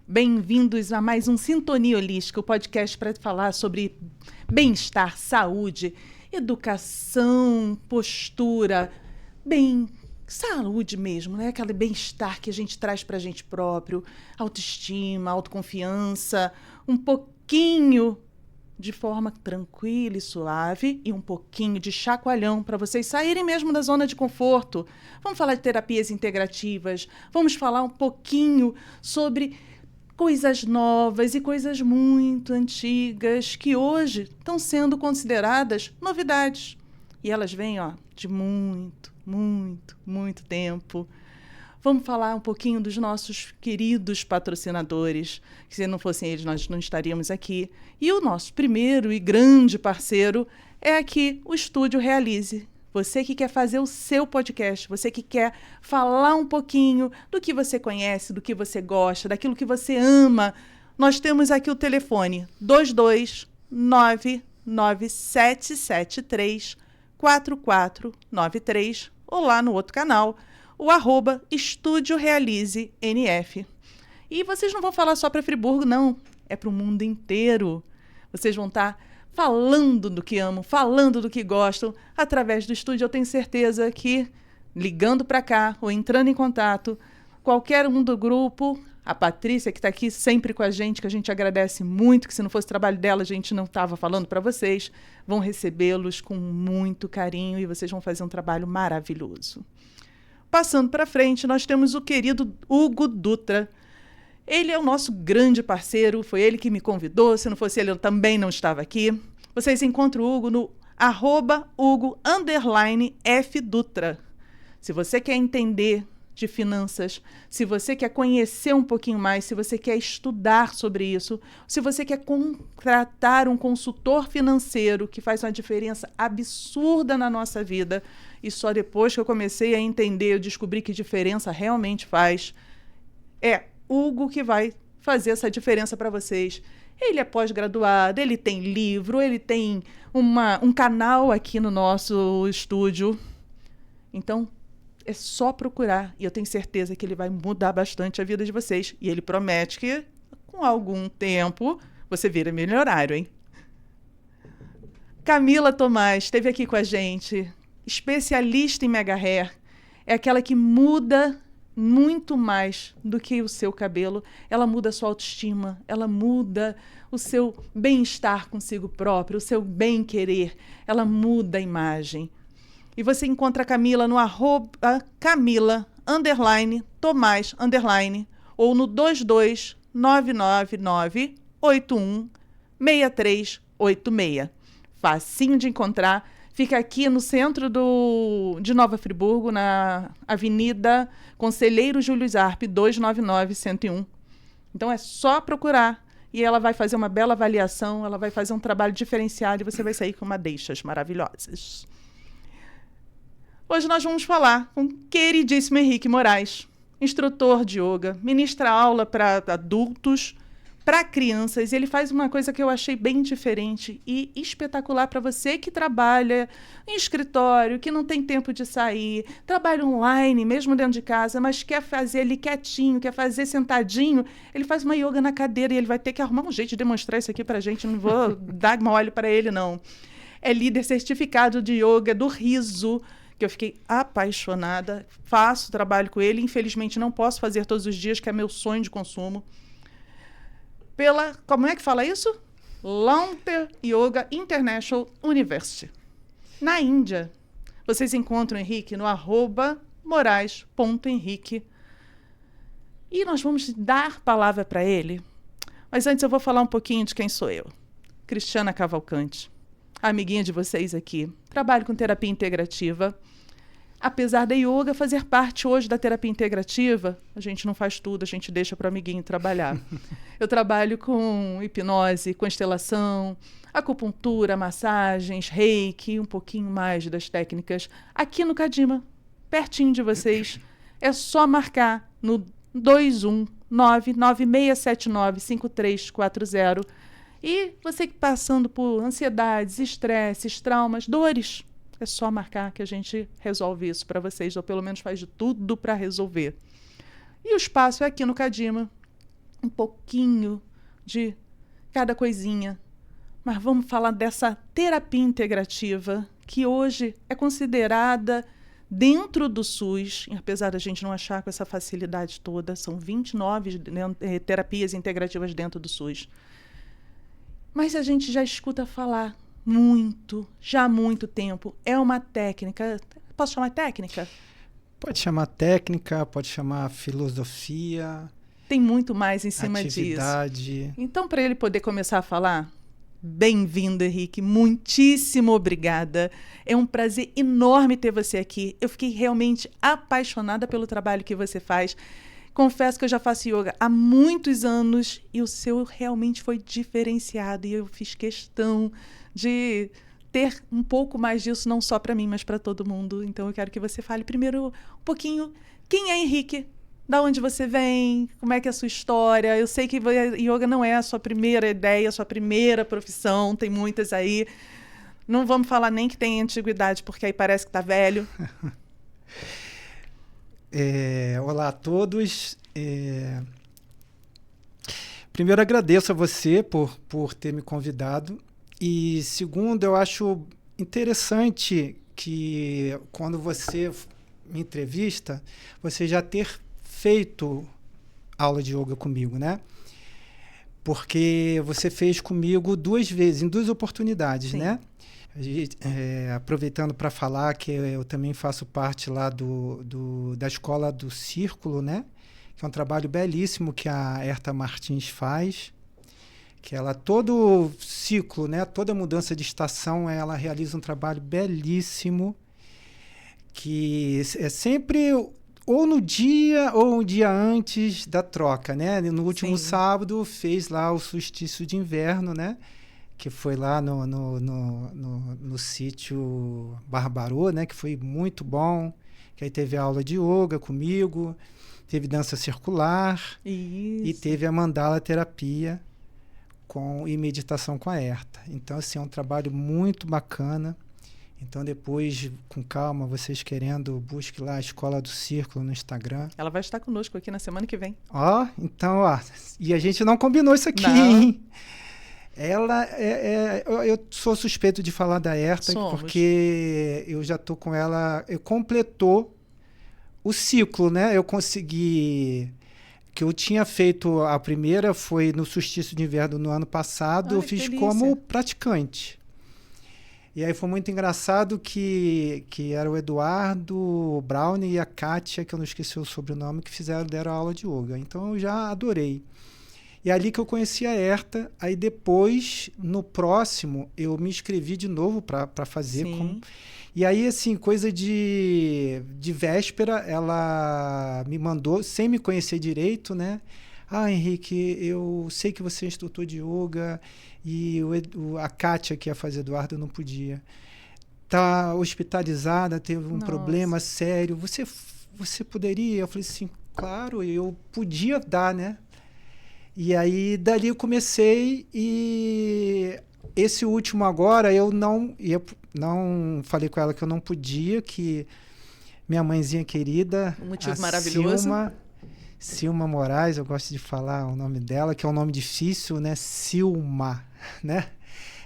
Bem-vindos a mais um Sintonia Holística, o podcast para falar sobre bem-estar, saúde, educação, postura, saúde mesmo, né? Aquele bem-estar que a gente traz para a gente próprio, autoestima, autoconfiança, um pouquinho de forma tranquila e suave e um pouquinho de chacoalhão para vocês saírem mesmo da zona de conforto. Vamos falar de terapias integrativas, vamos falar um pouquinho sobre coisas novas e coisas muito antigas que hoje estão sendo consideradas novidades. E elas vêm de muito tempo. Vamos falar um pouquinho dos nossos queridos patrocinadores, que se não fossem eles nós não estaríamos aqui. E o nosso primeiro e grande parceiro é aqui o Estúdio Realize. Você que quer fazer o seu podcast, você que quer falar um pouquinho do que você conhece, do que você gosta, daquilo que você ama, nós temos aqui o telefone 22997734493 ou lá no outro canal, o @Estúdio Realize NF. E vocês não vão falar só para Friburgo, não. É para o mundo inteiro. Vocês vão estar falando do que amam, falando do que gostam, através do estúdio. Eu tenho certeza que, ligando para cá ou entrando em contato, qualquer um do grupo, a Patrícia, que está aqui sempre com a gente, que a gente agradece muito, que se não fosse o trabalho dela, a gente não estava falando para vocês, vão recebê-los com muito carinho e vocês vão fazer um trabalho maravilhoso. Passando para frente, nós temos o querido Hugo Dutra. Ele é o nosso grande parceiro, foi ele que me convidou, se não fosse ele eu também não estava aqui. Vocês encontram o Hugo no @Hugo_F Dutra. Se você quer entender de finanças, se você quer conhecer um pouquinho mais, se você quer estudar sobre isso, se você quer contratar um consultor financeiro que faz uma diferença absurda na nossa vida, e só depois que eu comecei a entender, eu descobri que diferença realmente faz, é Hugo que vai fazer essa diferença para vocês. Ele é pós-graduado, ele tem livro, ele tem um canal aqui no nosso estúdio. Então, é só procurar. E eu tenho certeza que ele vai mudar bastante a vida de vocês. E ele promete que, com algum tempo, você vira milionário, hein? Camila Tomás esteve aqui com a gente. Especialista em mega hair. É aquela que muda muito mais do que o seu cabelo. Ela muda a sua autoestima, ela muda o seu bem-estar consigo próprio, o seu bem-querer, ela muda a imagem. E você encontra a Camila no @Camila_Tomás_ ou no 22999816386. Facinho de encontrar. Fica aqui no centro de Nova Friburgo, na Avenida Conselheiro Júlio Zarpe, 299-101. Então é só procurar e ela vai fazer uma bela avaliação, ela vai fazer um trabalho diferenciado e você vai sair com madeixas maravilhosas. Hoje nós vamos falar com o queridíssimo Henrique Moraes, instrutor de yoga, ministra aula para adultos, para crianças. Ele faz uma coisa que eu achei bem diferente e espetacular para você que trabalha em escritório, que não tem tempo de sair, trabalha online, mesmo dentro de casa, mas quer fazer ali quietinho, quer fazer sentadinho. Ele faz uma yoga na cadeira e ele vai ter que arrumar um jeito de demonstrar isso aqui para a gente. Não vou dar mole para ele, não. É líder certificado de yoga do Riso, que eu fiquei apaixonada. Faço trabalho com ele. Infelizmente, não posso fazer todos os dias, que é meu sonho de consumo. Como é que fala isso? Launter Yoga International University. Na Índia. Vocês encontram o Henrique no @morais.henrique. E nós vamos dar palavra para ele. Mas antes eu vou falar um pouquinho de quem sou eu. Cristiana Cavalcante, amiguinha de vocês aqui. Trabalho com terapia integrativa. Apesar da yoga fazer parte hoje da terapia integrativa, a gente não faz tudo, a gente deixa para o amiguinho trabalhar. Eu trabalho com hipnose, constelação, acupuntura, massagens, reiki, um pouquinho mais das técnicas. Aqui no Cadima, pertinho de vocês, é só marcar no 21996795340 E você que passando por ansiedades, estresses, traumas, dores, é só marcar que a gente resolve isso para vocês, ou pelo menos faz de tudo para resolver. E o espaço é aqui no Cadima, um pouquinho de cada coisinha. Mas vamos falar dessa terapia integrativa, que hoje é considerada dentro do SUS, apesar da gente não achar com essa facilidade toda, são 29 terapias integrativas dentro do SUS. Mas a gente já escuta falar muito, já há muito tempo. É uma técnica. Posso chamar técnica? Pode chamar técnica, pode chamar filosofia. Tem muito mais em cima atividade. Disso. Então, para ele poder começar a falar, bem-vindo, Henrique. Muitíssimo obrigada. É um prazer enorme ter você aqui. Eu fiquei realmente apaixonada pelo trabalho que você faz. Confesso que eu já faço yoga há muitos anos e o seu realmente foi diferenciado. E eu fiz questão de ter um pouco mais disso, não só para mim, mas para todo mundo. Então eu quero que você fale primeiro um pouquinho quem é Henrique, da onde você vem, como é que é a sua história. Eu sei que yoga não é a sua primeira ideia, a sua primeira profissão, tem muitas aí. Não vamos falar nem que tem antiguidade, porque aí parece que está velho. Olá a todos. Primeiro, agradeço a você por ter me convidado. E segundo, eu acho interessante que quando você me entrevista, você já ter feito aula de yoga comigo, né? Porque você fez comigo 2 vezes, em 2 oportunidades, sim, né? Aproveitando para falar que eu também faço parte lá da Escola do Círculo, né? Que é um trabalho belíssimo que a Herta Martins faz, que ela, todo ciclo, né? Toda mudança de estação, ela realiza um trabalho belíssimo, que é sempre ou no dia ou um dia antes da troca, né? No último sim, sábado fez lá o solstício de inverno, né? Que foi lá no sítio Barbarô, né? Que foi muito bom. Que aí teve aula de yoga comigo, teve dança circular. Isso. E teve a mandala terapia e meditação com a Herta. Então, assim, é um trabalho muito bacana. Então, depois, com calma, vocês querendo, busque lá a Escola do Círculo no Instagram. Ela vai estar conosco aqui na semana que vem. Então, e a gente não combinou isso aqui, não, hein? Ela eu sou suspeito de falar da Herta, porque eu já tô com ela, completou o ciclo, né? Eu consegui, que eu tinha feito, a primeira foi no solstício de inverno no ano passado, eu fiz como praticante. E aí foi muito engraçado que era o Eduardo, o Brownie e a Kátia, que eu não esqueci o sobrenome, que deram aula de yoga. Então eu já adorei. E é ali que eu conheci a Herta. Aí depois, no próximo, eu me inscrevi de novo para fazer. E aí, assim, coisa de véspera, ela me mandou, sem me conhecer direito, né? Henrique, eu sei que você é instrutor de yoga e a Kátia, que ia fazer Eduardo, não podia. Tá hospitalizada, teve um problema sério. Você poderia? Eu falei assim, claro, eu podia dar, né? E aí, dali eu comecei, e esse último agora, eu não falei com ela que eu não podia, que minha mãezinha querida, um motivo maravilhoso. Silma Moraes, eu gosto de falar o nome dela, que é um nome difícil, né? Silma, né?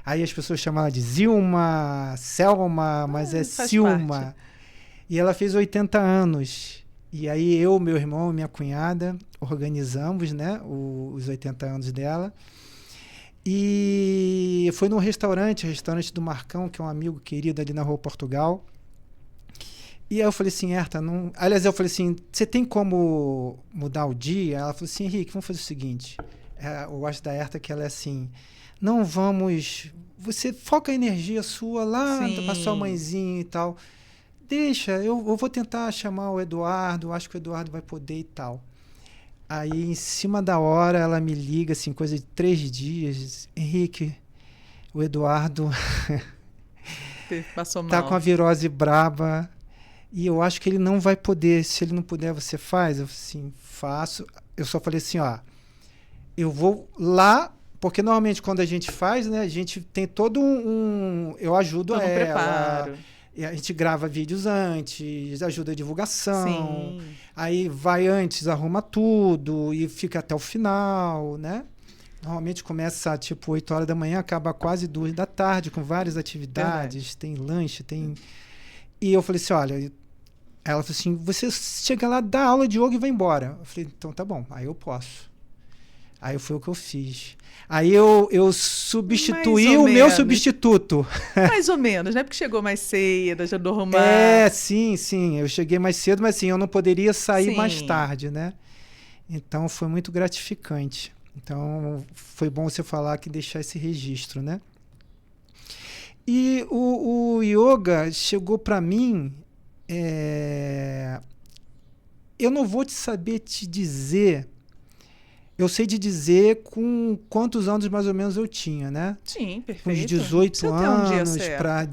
Aí as pessoas chamam ela de Zilma, Selma, mas é Silma. Parte. E ela fez 80 anos. E aí eu, meu irmão e minha cunhada organizamos, né, os 80 anos dela. E foi num restaurante do Marcão, que é um amigo querido ali na Rua Portugal. E aí eu falei assim, Herta, não... Aliás, eu falei assim, você tem como mudar o dia? Ela falou assim, Henrique, vamos fazer o seguinte. Eu gosto da Herta que ela é assim, não vamos... Você foca a energia sua lá para sua mãezinha e tal. Deixa, eu vou tentar chamar o Eduardo, acho que o Eduardo vai poder e tal. Aí, em cima da hora, ela me liga, assim, coisa de 3 dias. Henrique, o Eduardo passou mal. Tá com a virose braba e eu acho que ele não vai poder. Se ele não puder, você faz? Eu assim, faço. Eu só falei assim, eu vou lá Porque normalmente quando a gente faz, né, a gente tem todo eu ajudo todo ela. Preparo. A gente grava vídeos antes, ajuda a divulgação. Sim. Aí vai antes, arruma tudo e fica até o final, né? Normalmente começa tipo 8 horas da manhã, acaba quase 2 da tarde, com várias atividades, verdade. Tem lanche, tem... E eu falei assim, olha... Ela falou assim, você chega lá, dá aula de yoga e vai embora. Eu falei, então tá bom, aí eu posso. Aí foi o que eu fiz. Aí eu substituí o meu substituto. Mais ou menos, né? Porque chegou mais cedo, já dormia. Sim. Eu cheguei mais cedo, mas assim, eu não poderia sair mais tarde, né? Então foi muito gratificante. Então foi bom você falar que deixar esse registro, né? E o yoga chegou para mim... Eu não vou saber te dizer... Eu sei de dizer com quantos anos mais ou menos eu tinha, né? Sim, perfeito. Com uns 18 anos para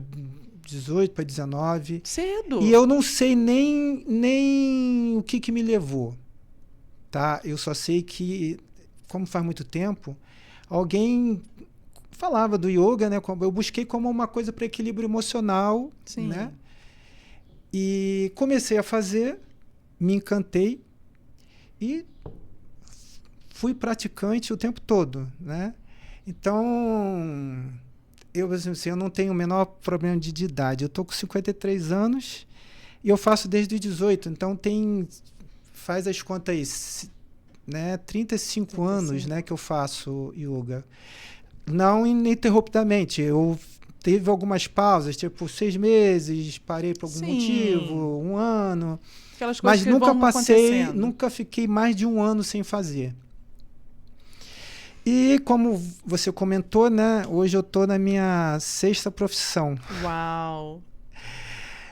18 para 19. Cedo. E eu não sei nem o que me levou, tá? Eu só sei que, como faz muito tempo, alguém falava do yoga, né? Eu busquei como uma coisa para equilíbrio emocional, sim, né? E comecei a fazer, me encantei e fui praticante o tempo todo, né? Então, eu não tenho o menor problema de idade. Eu estou com 53 anos e eu faço desde os 18. Então, faz as contas aí, né? 35 anos, né, que eu faço yoga. Não ininterruptamente. Eu teve algumas pausas, tipo 6 meses, parei por algum motivo, 1 ano. Aquelas coisas mas nunca fiquei mais de 1 ano sem fazer. E como você comentou, né? Hoje eu estou na minha 6ª profissão. Uau!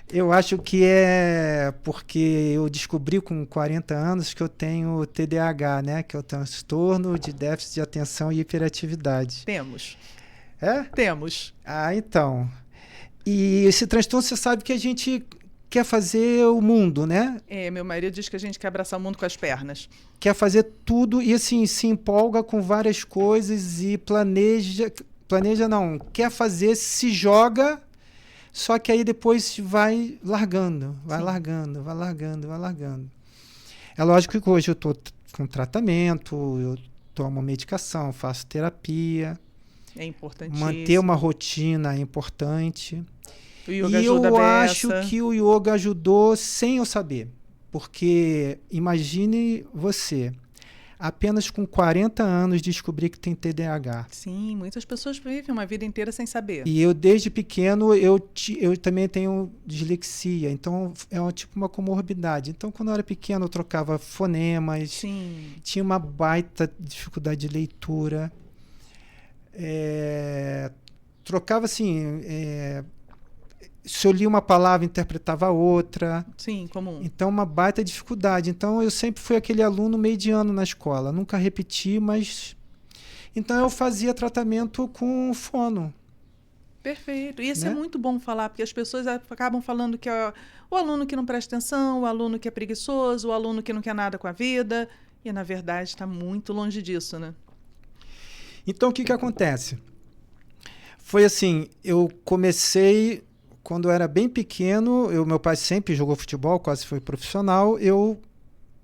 Eu acho que é porque eu descobri com 40 anos que eu tenho TDAH, né? Que é o transtorno de déficit de atenção e hiperatividade. Temos. É? Temos. Então. E esse transtorno, você sabe que a gente quer fazer o mundo, né? Meu marido diz que a gente quer abraçar o mundo com as pernas. Quer fazer tudo e assim, se empolga com várias coisas e planeja não, quer fazer, se joga, só que aí depois vai largando. É lógico que hoje eu estou com tratamento, eu tomo medicação, faço terapia. É importantíssimo. Manter uma rotina é importante. O yoga ajuda eu acho que o yoga ajudou sem eu saber. Porque imagine você, apenas com 40 anos, descobrir que tem TDAH. Sim, muitas pessoas vivem uma vida inteira sem saber. E eu, desde pequeno, eu também tenho dislexia. Então, é tipo uma comorbidade. Então, quando eu era pequeno, eu trocava fonemas. Sim. Tinha uma baita dificuldade de leitura. Trocava assim... se eu li uma palavra, interpretava outra. Sim, comum. Então, uma baita dificuldade. Então, eu sempre fui aquele aluno mediano na escola. Nunca repeti, mas... Então, eu fazia tratamento com fono. Perfeito. E isso é muito bom falar, porque as pessoas acabam falando que é o aluno que não presta atenção, o aluno que é preguiçoso, o aluno que não quer nada com a vida. E, na verdade, está muito longe disso, né? Então, o que acontece? Foi assim, eu comecei... Quando eu era bem pequeno, meu pai sempre jogou futebol, quase foi profissional.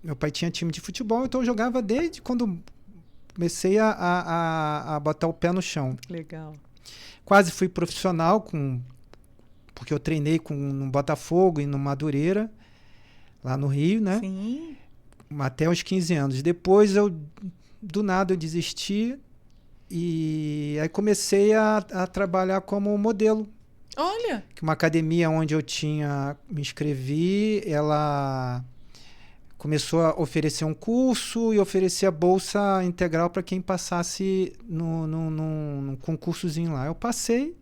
Meu pai tinha time de futebol, então eu jogava desde quando comecei a botar o pé no chão. Legal. Quase fui profissional, porque eu treinei no Botafogo e no Madureira, lá no Rio, né? Sim. Até os 15 anos. Depois, do nada, eu desisti e aí comecei a trabalhar como modelo. Olha! Uma academia onde eu me inscrevi, ela começou a oferecer um curso e oferecia bolsa integral para quem passasse num concursozinho lá. Eu passei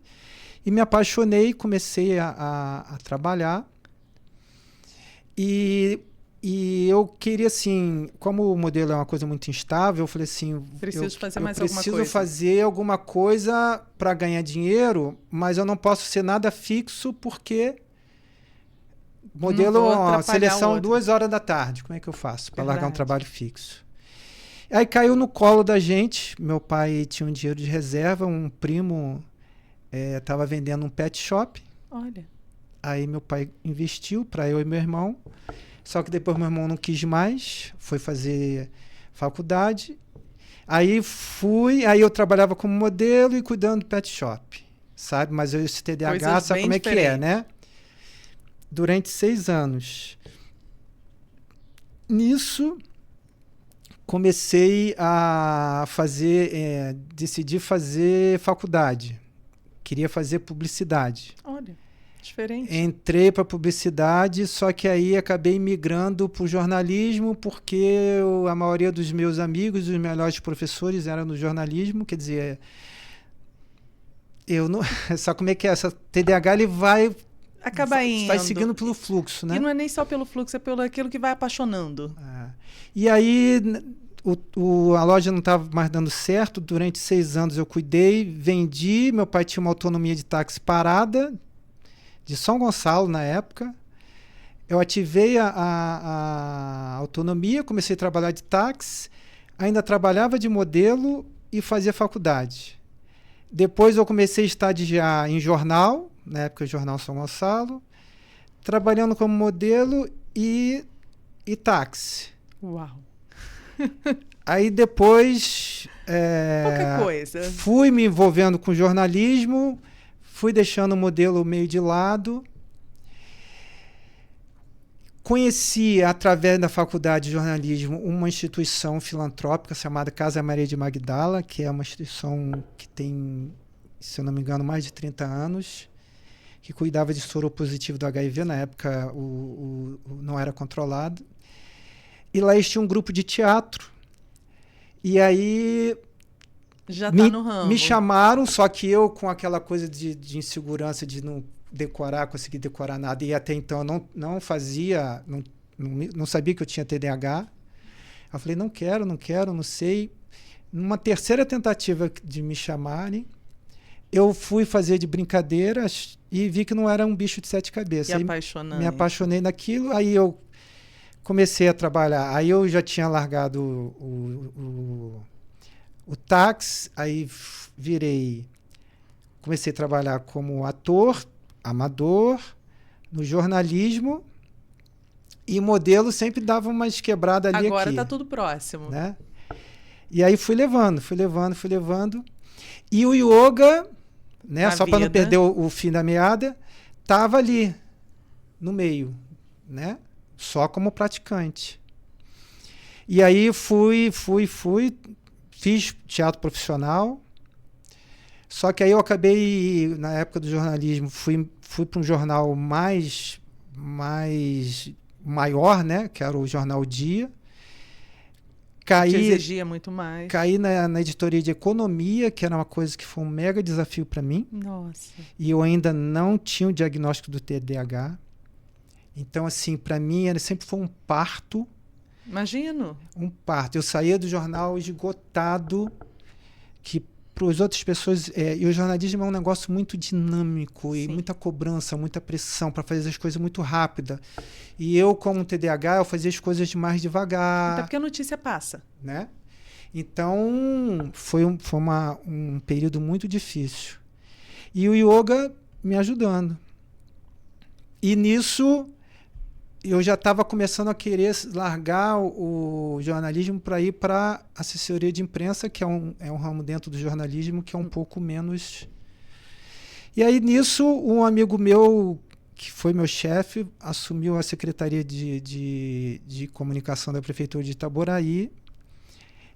e me apaixonei, comecei a trabalhar. E eu queria, assim, como o modelo é uma coisa muito instável, eu falei assim... Preciso fazer alguma coisa para ganhar dinheiro, mas eu não posso ser nada fixo porque... Modelo, seleção 2 horas da tarde. Como é que eu faço para largar um trabalho fixo? Aí caiu no colo da gente. Meu pai tinha um dinheiro de reserva, um primo estava vendendo um pet shop. Olha. Aí meu pai investiu para eu e meu irmão. Só que depois meu irmão não quis mais, foi fazer faculdade. Aí eu trabalhava como modelo e cuidando do pet shop, sabe? Mas eu esse TDAH, Coisas sabe como é que é, né? Durante 6 anos. Nisso, comecei a decidi fazer faculdade. Queria fazer publicidade. Olha, diferente. Entrei para publicidade, só que aí acabei migrando para o jornalismo, porque a maioria dos meus amigos, os melhores professores eram no jornalismo, quer dizer, eu não, sabe como é que é? Essa TDAH ele vai seguindo pelo fluxo, né? E não é nem só pelo fluxo, é pelo aquilo que vai apaixonando. E aí a loja não estava mais dando certo. Durante 6 anos eu cuidei, vendi. Meu pai tinha uma autonomia de táxi parada, de São Gonçalo na época. Eu ativei a autonomia, comecei a trabalhar de táxi, ainda trabalhava de modelo e fazia faculdade. Depois eu comecei a estagiar em jornal, na época Jornal São Gonçalo, trabalhando como modelo e táxi. Uau! Aí depois pouca coisa. Fui me envolvendo com jornalismo, fui deixando o modelo meio de lado. Conheci, através da faculdade de jornalismo, uma instituição filantrópica chamada Casa Maria de Magdala, que é uma instituição que tem, se eu não me engano, mais de 30 anos, que cuidava de soro positivo do HIV. Na época não era controlado. E lá existia um grupo de teatro. E aí já tá no ramo. Me chamaram, só que eu, com aquela coisa de insegurança de não conseguir decorar nada, e até então eu não fazia, não sabia que eu tinha TDAH. Eu falei, não quero, não sei. Numa terceira tentativa de me chamarem, eu fui fazer de brincadeira e vi que não era um bicho de 7 cabeças. E apaixonante. Me apaixonei naquilo, aí eu comecei a trabalhar. Aí eu já tinha largado o táxi, aí comecei a trabalhar como ator, amador, no jornalismo, e modelo sempre dava umas quebradas ali. Agora aqui, tá tudo próximo. Né? E aí fui levando. E o yoga, né, só para não perder o fim da meada, tava ali, no meio, né? Só como praticante. E aí fiz teatro profissional. Só que aí eu acabei, na época do jornalismo, fui para um jornal maior, né? Que era o Jornal Dia. Que exigia muito mais. Caí na editoria de economia, que era uma coisa que foi um mega desafio para mim. Nossa. E eu ainda não tinha o diagnóstico do TDAH. Então, assim, para mim, sempre foi um parto. Imagino. Um parto. Eu saía do jornal esgotado, que para as outras pessoas... e o jornalismo é um negócio muito dinâmico. Sim. E muita cobrança, muita pressão para fazer as coisas muito rápida. E eu, como TDAH, eu fazia as coisas mais devagar. Até porque a notícia passa. Né? Então, foi um período muito difícil. E o yoga me ajudando. E nisso, eu já estava começando a querer largar o jornalismo para ir para assessoria de imprensa, que é um ramo dentro do jornalismo que é um pouco menos... E aí, nisso, um amigo meu, que foi meu chefe, assumiu a Secretaria de Comunicação da Prefeitura de Itaboraí.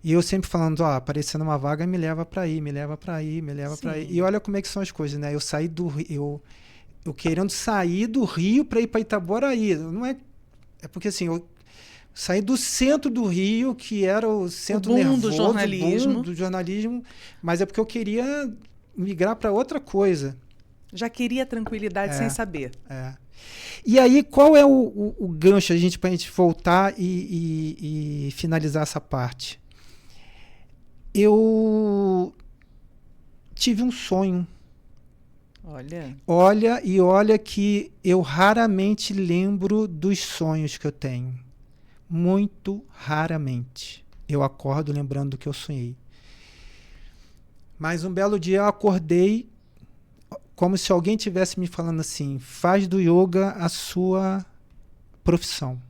E eu sempre falando, aparecendo uma vaga, me leva para aí, me leva para aí. E olha como é que são as coisas, né? Eu saí do Rio... Eu querendo sair do Rio para ir para Itaboraí. Não é porque assim, eu saí do centro do Rio, que era o centro nervoso do jornalismo, mas é porque eu queria migrar para outra coisa. Já queria tranquilidade sem saber. E aí, qual é o gancho para a gente voltar e finalizar essa parte? Eu tive um sonho. Olha que eu raramente lembro dos sonhos que eu tenho. Muito raramente. eu acordo lembrando do que eu sonhei. Mas um belo dia eu acordei como se alguém tivesse me falando assim, faz do yoga a sua profissão.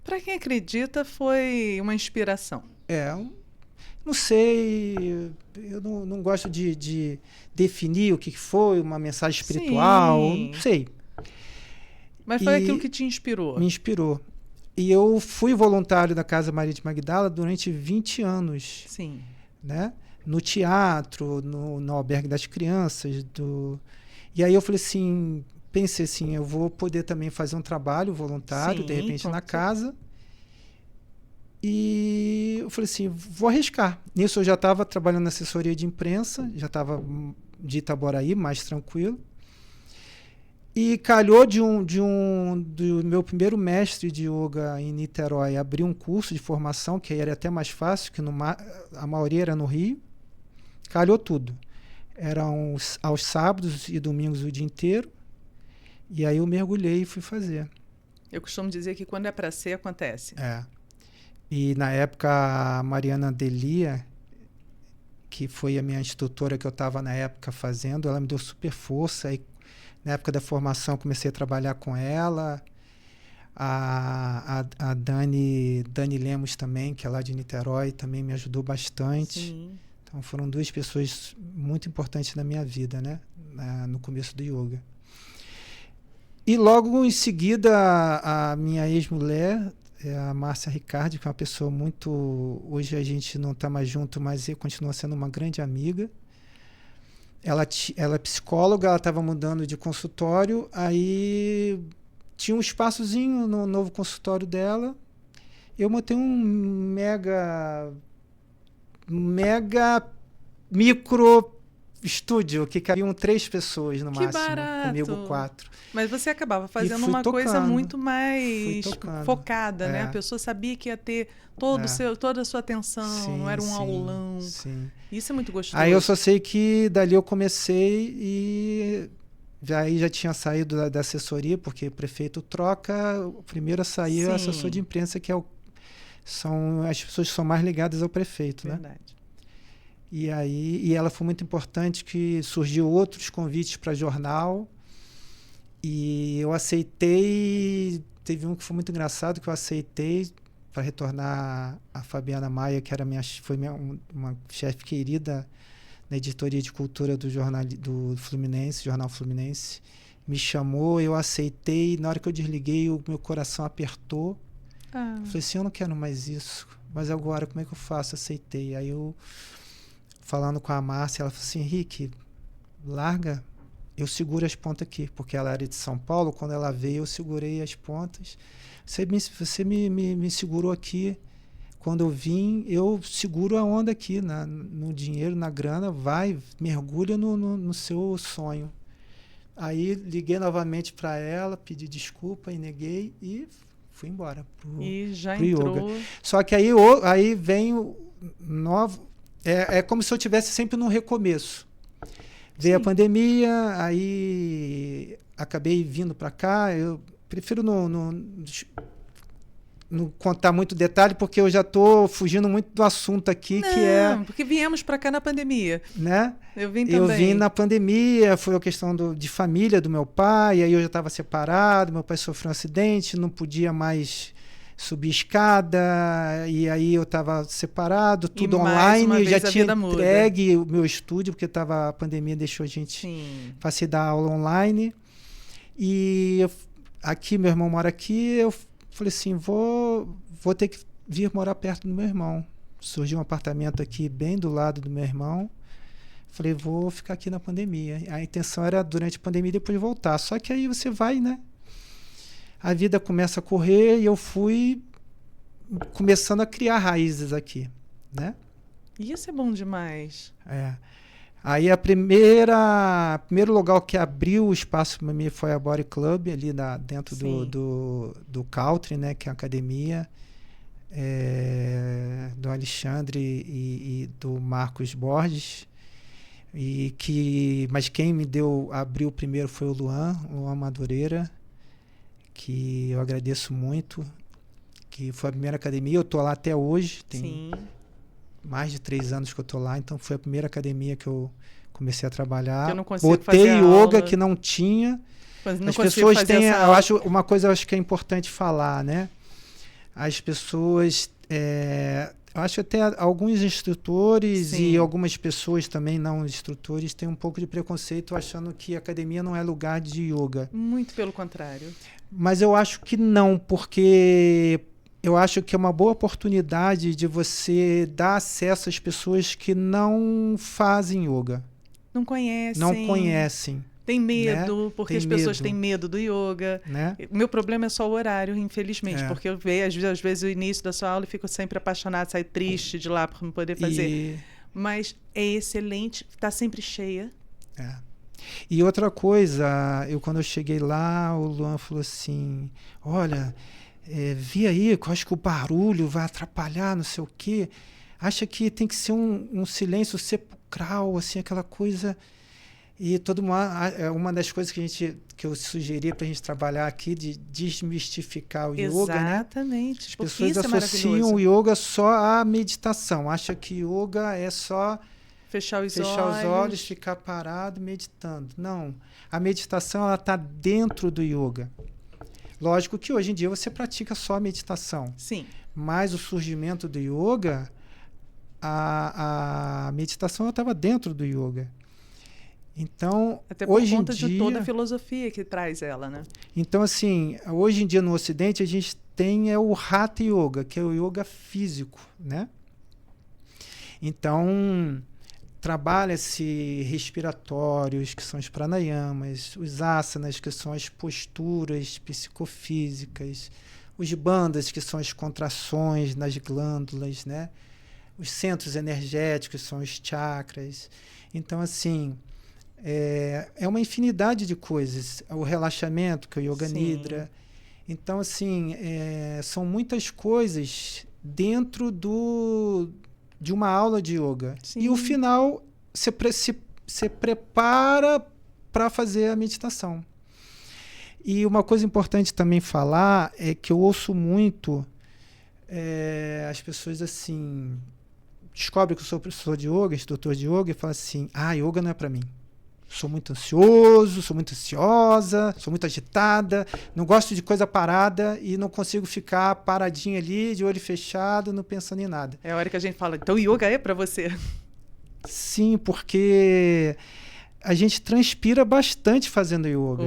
Para quem acredita, foi uma inspiração. Não sei, eu não gosto de definir o que foi, uma mensagem espiritual, Sim. não sei. Mas foi aquilo que te inspirou. Me inspirou. E eu fui voluntário da Casa Maria de Magdala durante 20 anos. Sim. Né? No teatro, no albergue das crianças. E aí eu falei assim, pensei assim, eu vou poder também fazer um trabalho voluntário, de repente, na casa. E eu falei assim, vou arriscar. Nisso eu já estava trabalhando na assessoria de imprensa, já estava de Itaboraí, mais tranquilo. E calhou do meu primeiro mestre de yoga em Niterói abrir um curso de formação, que aí era até mais fácil, que a maioria era no Rio. Calhou tudo. Eram aos sábados e domingos o dia inteiro. E aí eu mergulhei e fui fazer. Eu costumo dizer que quando é para ser, acontece. E na época a Mariana Delia, que foi a minha instrutora que eu estava na época fazendo, ela me deu super força. Aí, na época da formação, comecei a trabalhar com ela. A Dani Lemos também, que é lá de Niterói, também me ajudou bastante. Sim. Então foram duas pessoas muito importantes na minha vida, né? No começo do yoga. E logo em seguida, a minha ex-mulher, a Márcia Ricardi, que é uma pessoa muito... Hoje a gente não está mais junto, mas continua sendo uma grande amiga. Ela é psicóloga, ela estava mudando de consultório, aí tinha um espaçozinho no novo consultório dela. Eu montei um mega micro estúdio, que cabiam 3 pessoas no máximo, barato. Comigo 4. Mas você acabava fazendo uma coisa muito mais focada, né? A pessoa sabia que ia ter toda a sua atenção, não era um aulão. Sim. Isso é muito gostoso. Aí eu só sei que dali eu comecei e já tinha saído da assessoria, porque o prefeito troca, o primeiro a sair é o assessor de imprensa, que são as pessoas que são mais ligadas ao prefeito. Verdade. Né? E ela foi muito importante, que surgiu outros convites para jornal e eu aceitei. Teve um que foi muito engraçado, que eu aceitei para retornar a Fabiana Maia, que era uma chefe querida na editoria de cultura do Fluminense, Jornal Fluminense. Me chamou, eu aceitei, na hora que eu desliguei o meu coração apertou. Eu falei assim, eu não quero mais isso, mas agora como é que eu faço? Aceitei. Aí eu, falando com a Márcia, ela falou assim, Henrique, larga, eu seguro as pontas aqui, porque ela era de São Paulo, quando ela veio eu segurei as pontas, você me segurou aqui, quando eu vim, eu seguro a onda aqui, no dinheiro, na grana, vai, mergulha no seu sonho. Aí liguei novamente para ela, pedi desculpa e neguei e fui embora e já pro entrou. yoga. Só que aí vem o novo... É como se eu estivesse sempre num recomeço. Veio a pandemia, aí acabei vindo para cá. Eu prefiro não contar muito detalhe, porque eu já estou fugindo muito do assunto aqui, que é... porque viemos para cá na pandemia. Né? Eu vim também. Eu vim na pandemia, foi a questão de família do meu pai, aí eu já estava separado, meu pai sofreu um acidente, não podia mais subir escada, e aí eu estava separado, tudo online, eu já tinha entregue o meu estúdio, porque a pandemia deixou a gente fazer dar aula online. E aqui, meu irmão mora aqui, eu falei assim, vou ter que vir morar perto do meu irmão. Surgiu um apartamento aqui bem do lado do meu irmão. Falei, vou ficar aqui na pandemia. A intenção era durante a pandemia depois voltar. Só que aí você vai, né? A vida começa a correr e eu fui começando a criar raízes aqui, né? Isso é bom demais. Aí primeiro lugar que abriu o espaço para mim foi a Body Club, ali dentro do Country, né? Que é a academia do Alexandre e do Marcos Borges. Mas quem abriu primeiro foi o Luan Madureira, que eu agradeço muito, que foi a primeira academia. Eu tô lá até hoje, tem Sim. mais de 3 anos que eu tô lá, então foi a primeira academia que eu comecei a trabalhar. Que eu não consigo Botei fazer yoga aula. que não tinha. Mas não As consigo pessoas fazer têm, essa eu aula. acho uma coisa, eu acho que é importante falar, né? As pessoas, eu acho até alguns instrutores Sim. e algumas pessoas também não instrutores têm um pouco de preconceito achando que academia não é lugar de yoga. Muito pelo contrário. Mas eu acho que não, porque eu acho que é uma boa oportunidade de você dar acesso às pessoas que não fazem yoga. Não conhecem. Não conhecem. Tem medo, né? porque Tem as pessoas medo. têm medo do yoga. Né? Meu problema é só o horário, infelizmente, É. porque eu vejo às vezes o início da sua aula e fico sempre apaixonada, saio triste de lá por não poder fazer. Mas é excelente, está sempre cheia. É. E outra coisa, quando eu cheguei lá, o Luan falou assim, olha, vi aí, eu acho que o barulho vai atrapalhar, não sei o quê. Acha que tem que ser um silêncio sepulcral, assim, aquela coisa... E uma das coisas que eu sugeri para a gente trabalhar aqui, de desmistificar o yoga, né? Exatamente. As pessoas associam o yoga só à meditação. Acham que yoga é só fechar os olhos, ficar parado, meditando. Não. A meditação está dentro do yoga. Lógico que hoje em dia você pratica só a meditação. Sim. Mas o surgimento do yoga, a meditação estava dentro do yoga. Então, até por hoje conta em dia, de toda a filosofia que traz ela, né? Então, assim, hoje em dia no Ocidente a gente tem o Hatha Yoga, que é o yoga físico, né? Então, trabalha-se respiratórios, que são os pranayamas, os asanas, que são as posturas psicofísicas, os bandhas, que são as contrações nas glândulas, né? Os centros energéticos são os chakras. Então, assim... É uma infinidade de coisas. O relaxamento, que é o Yoga Nidra. Então, assim, são muitas coisas dentro de uma aula de yoga. Sim. E o final, você prepara para fazer a meditação. E uma coisa importante também falar é que eu ouço muito as pessoas assim... Descobrem que eu sou professor de yoga, instrutor de yoga, e falam assim, yoga não é para mim. Sou muito ansioso, sou muito ansiosa, sou muito agitada, não gosto de coisa parada e não consigo ficar paradinha ali, de olho fechado, não pensando em nada. É a hora que a gente fala, então yoga é para você? Sim, porque a gente transpira bastante fazendo yoga.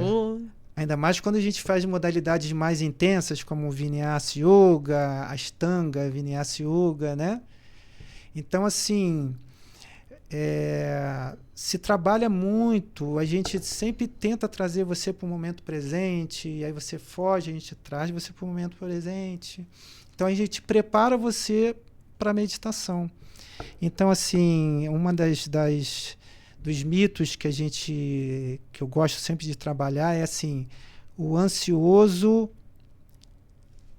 Ainda mais quando a gente faz modalidades mais intensas, como o Vinyasa Yoga, Ashtanga, Vinyasa Yoga, né? Então, assim... se trabalha muito, a gente sempre tenta trazer você para o momento presente, e aí você foge, a gente traz você para o momento presente. Então a gente prepara você para a meditação. Então, assim, uma dos mitos que eu gosto sempre de trabalhar é assim, o ansioso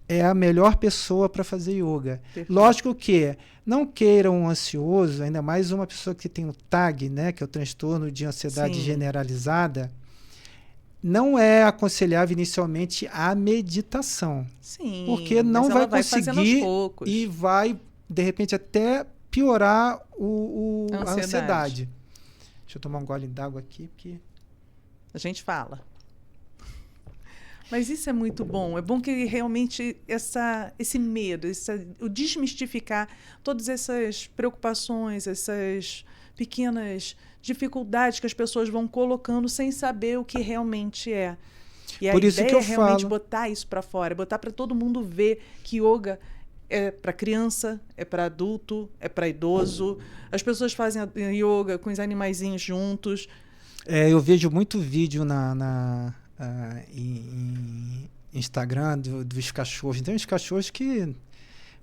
é a melhor pessoa para fazer yoga. Perfeito. Lógico que não queiram um ansioso, ainda mais uma pessoa que tem o TAG, né, que é o transtorno de ansiedade Sim. generalizada, não é aconselhável inicialmente a meditação. Sim, porque não vai conseguir e vai, de repente, até piorar a ansiedade. Deixa eu tomar um gole d'água aqui, porque... A gente fala. Mas isso é muito bom. É bom que realmente esse medo, o desmistificar todas essas preocupações, essas pequenas dificuldades que as pessoas vão colocando sem saber o que realmente é. E Por a isso ideia que eu é realmente falo. botar isso para fora, botar para todo mundo ver que yoga é para criança, é para adulto, é para idoso. As pessoas fazem yoga com os animaizinhos juntos. Eu vejo muito vídeo em Instagram dos cachorros. Tem uns cachorros que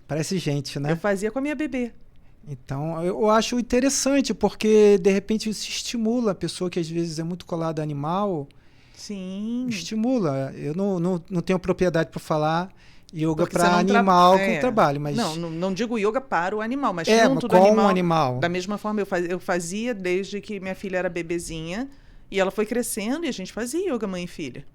parece gente, né? Eu fazia com a minha bebê. Então, eu acho interessante, porque, de repente, isso estimula a pessoa que, às vezes, é muito colada a animal. Sim. Estimula. Eu não tenho propriedade para falar yoga para animal com trabalho, mas... Não digo yoga para o animal, mas junto do animal. Da mesma forma, eu fazia desde que minha filha era bebezinha. E ela foi crescendo e a gente fazia yoga mãe e filha.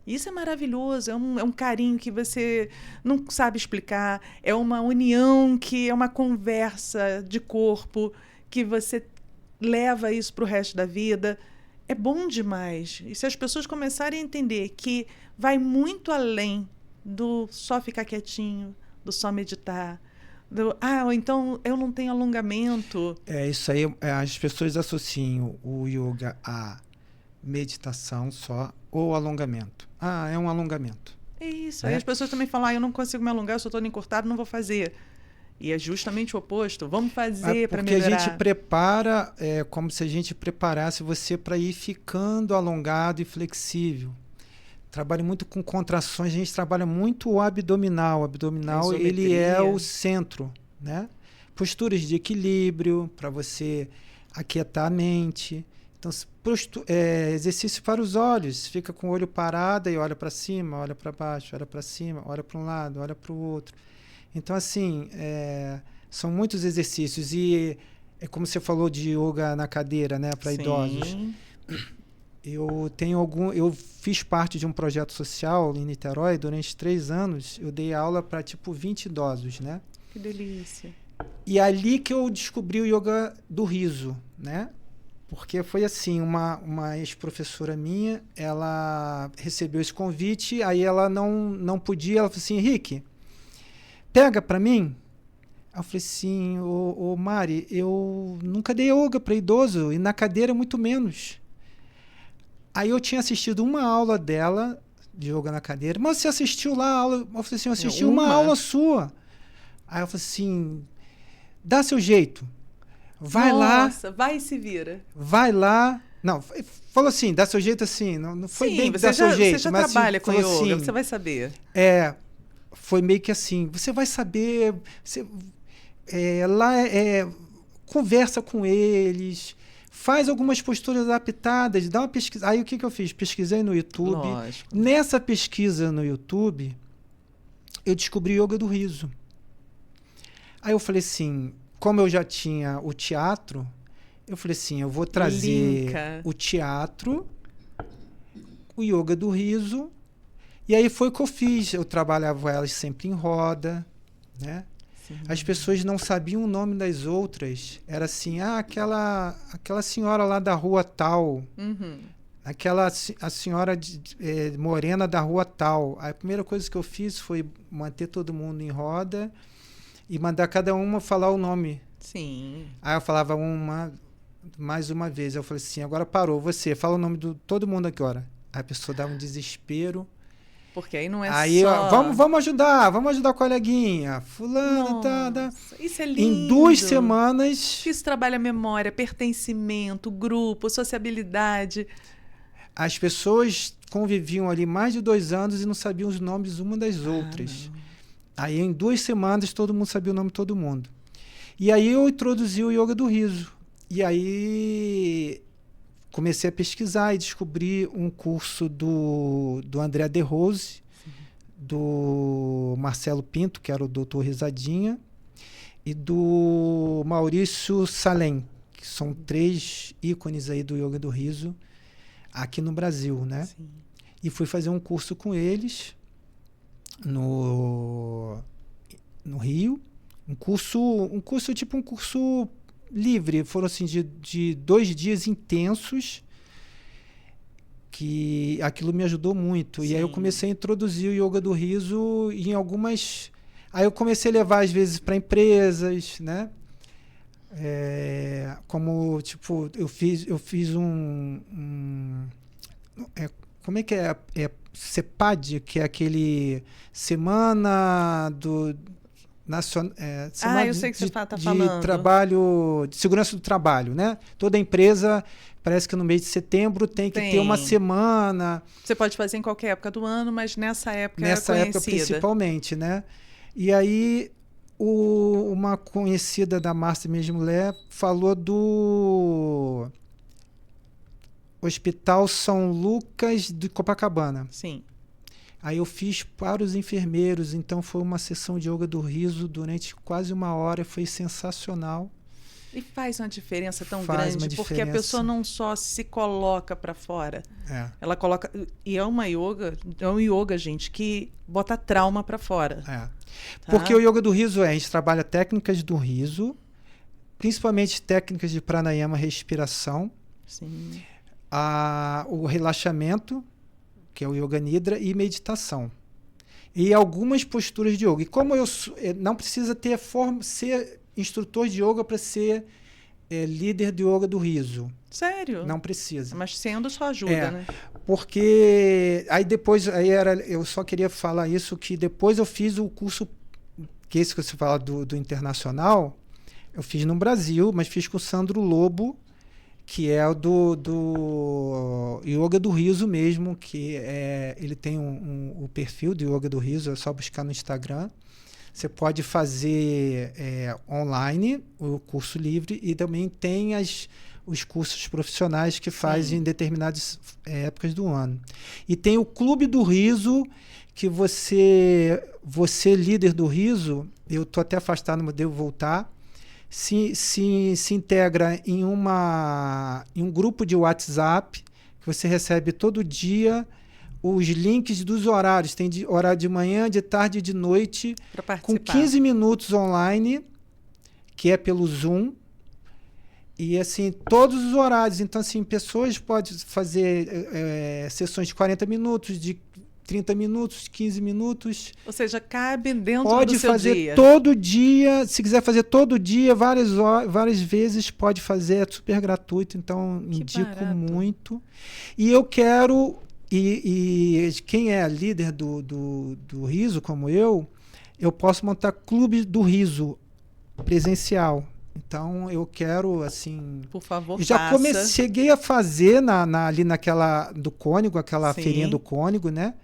Isso é maravilhoso, é um carinho que você não sabe explicar, é uma união que é uma conversa de corpo que você leva isso para o resto da vida. É bom demais. E se as pessoas começarem a entender que vai muito além do só ficar quietinho, do só meditar, ou então eu não tenho alongamento. Isso aí, as pessoas associam o yoga a meditação só ou alongamento. É um alongamento. É isso. Aí as pessoas também falam, eu não consigo me alongar, eu só estou encurtado, não vou fazer. E é justamente o oposto. Vamos fazer para melhorar. Porque a gente prepara, como se a gente preparasse você para ir ficando alongado e flexível. Trabalha muito com contrações, a gente trabalha muito o abdominal. O abdominal, ele é o centro, né? Posturas de equilíbrio, para você aquietar a mente. Então, exercício para os olhos. Fica com o olho parado e olha para cima, olha para baixo, olha para cima, olha para um lado, olha para o outro. Então, assim, são muitos exercícios. E é como você falou de yoga na cadeira, né, para idosos. Eu fiz parte de um projeto social em Niterói durante 3 anos. Eu dei aula para, 20 idosos, né? Que delícia. E ali que eu descobri o yoga do riso, né? Porque foi assim, uma ex-professora minha, ela recebeu esse convite, aí ela não podia, ela falou assim, Henrique, pega para mim. Aí eu falei assim, ô Mari, eu nunca dei yoga para idoso, e na cadeira muito menos. Aí eu tinha assistido uma aula dela, de yoga na cadeira, mas você assistiu lá a aula? Eu falei assim, eu assisti uma aula sua. Aí eu falei assim, dá seu jeito. Vai lá. Nossa, vai e se vira. Vai lá. Não, falou assim, dá seu jeito assim. Não foi Sim, bem dá seu jeito. Você já mas trabalha com yoga, assim, você vai saber. Foi meio que assim, você vai saber, conversa com eles, faz algumas posturas adaptadas, dá uma pesquisa. Aí o que eu fiz? Pesquisei no YouTube. Lógico. Nessa pesquisa no YouTube, eu descobri yoga do riso. Aí eu falei assim, como eu já tinha o teatro, eu falei assim, eu vou trazer o teatro, o yoga do riso, e aí foi o que eu fiz. Eu trabalhava elas sempre em roda, né? Sim. As pessoas não sabiam o nome das outras. Era assim, aquela senhora lá da rua tal, a senhora morena da rua tal. A primeira coisa que eu fiz foi manter todo mundo em roda e mandar cada uma falar o nome. Sim. Aí eu falava mais uma vez. Eu falei assim, agora parou, você, fala o nome de todo mundo agora. Aí a pessoa dava um desespero. Porque aí não é aí, só... Vamos ajudar a coleguinha. Fulano, Isso é lindo. Em 2 semanas... Isso trabalha a memória, pertencimento, grupo, sociabilidade. As pessoas conviviam ali mais de 2 anos e não sabiam os nomes uma das outras. Não. Aí, em 2 semanas, todo mundo sabia o nome de todo mundo. E aí, eu introduzi o yoga do riso. E aí, comecei a pesquisar e descobri um curso do André De Rose, do Marcelo Pinto, que era o doutor Risadinha, e do Maurício Salem, que são 3 ícones aí do yoga do riso aqui no Brasil, né? Sim. E fui fazer um curso com eles no Rio, um curso tipo um curso livre, foram assim de 2 dias intensos, que aquilo me ajudou muito. Sim. E aí eu comecei a introduzir o yoga do riso em algumas... Aí eu comecei a levar às vezes para empresas, né? Como tipo, eu fiz como é que é? CEPAD, que é aquele Semana do Nacional, Semana eu sei que você está de falando. Trabalho, de segurança do trabalho, né? Toda empresa, parece que no mês de setembro tem que ter uma semana. Você pode fazer em qualquer época do ano, mas nessa época é conhecida. Nessa época principalmente, né? E aí uma conhecida da Márcia Mesmo Mulher falou do Hospital São Lucas de Copacabana. Sim. Aí eu fiz para os enfermeiros, então foi uma sessão de yoga do riso durante quase 1 hora, foi sensacional. E faz uma diferença tão Faz grande, porque a pessoa não só se coloca para fora, ela coloca... E é um yoga, gente, que bota trauma para fora. Tá? Porque o yoga do riso a gente trabalha técnicas do riso, principalmente técnicas de pranayama, respiração, Sim. O relaxamento, que é o yoga nidra, e meditação. E algumas posturas de yoga. E como não precisa ter ser instrutor de yoga para ser líder de yoga do riso. Sério? Não precisa. Mas sendo só ajuda, né? Porque eu só queria falar isso, que depois eu fiz o curso, que esse que você fala do internacional, eu fiz no Brasil, mas fiz com o Sandro Lobo, que é o do yoga do riso mesmo, que ele tem o perfil do yoga do riso, é só buscar no Instagram. Você pode fazer online o curso livre, e também tem os cursos profissionais que fazem em determinadas épocas do ano. E tem o Clube do Riso, que você líder do riso, eu estou até afastado, mas devo voltar, se integra em um grupo de WhatsApp, que você recebe todo dia os links dos horários. Tem horário de manhã, de tarde e de noite, com 15 minutos online, que é pelo Zoom. E assim, todos os horários. Então, assim, pessoas podem fazer sessões de 40 minutos, de 30 minutos, 15 minutos. Ou seja, cabe dentro do seu dia. Pode fazer todo dia. Se quiser fazer todo dia, várias vezes, pode fazer. É super gratuito. Então, indico muito. E eu quero... E quem é líder do riso, como eu posso montar clube do riso presencial. Então, eu quero, assim... Por favor, cheguei a fazer ali naquela do Cônigo, aquela feirinha do Cônigo, né?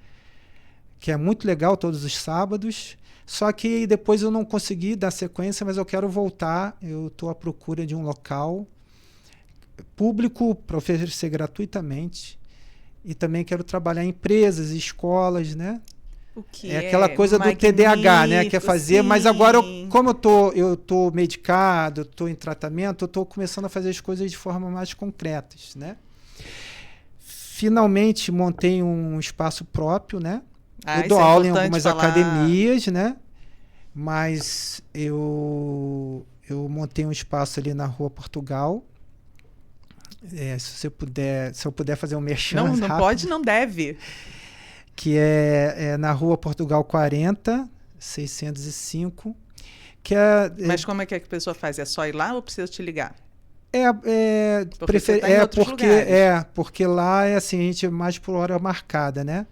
Que é muito legal, todos os sábados. Só que depois eu não consegui dar sequência, mas eu quero voltar. Eu estou à procura de um local público para oferecer gratuitamente. E também quero trabalhar em empresas, escolas, né? O que aquela coisa do TDAH, né? Quer fazer, mas agora, como eu tô medicado, eu tô em tratamento, eu tô começando a fazer as coisas de forma mais concretas, né? Finalmente montei um espaço próprio, né? Eu dou aula em algumas academias, né? Mas eu montei um espaço ali na Rua Portugal. Se eu puder fazer um merchan não rápido, pode, não deve. Que é na Rua Portugal 40, 605. Mas como é que a pessoa faz? É só ir lá ou precisa te ligar? Porque lá é assim, a gente é mais por hora marcada, né?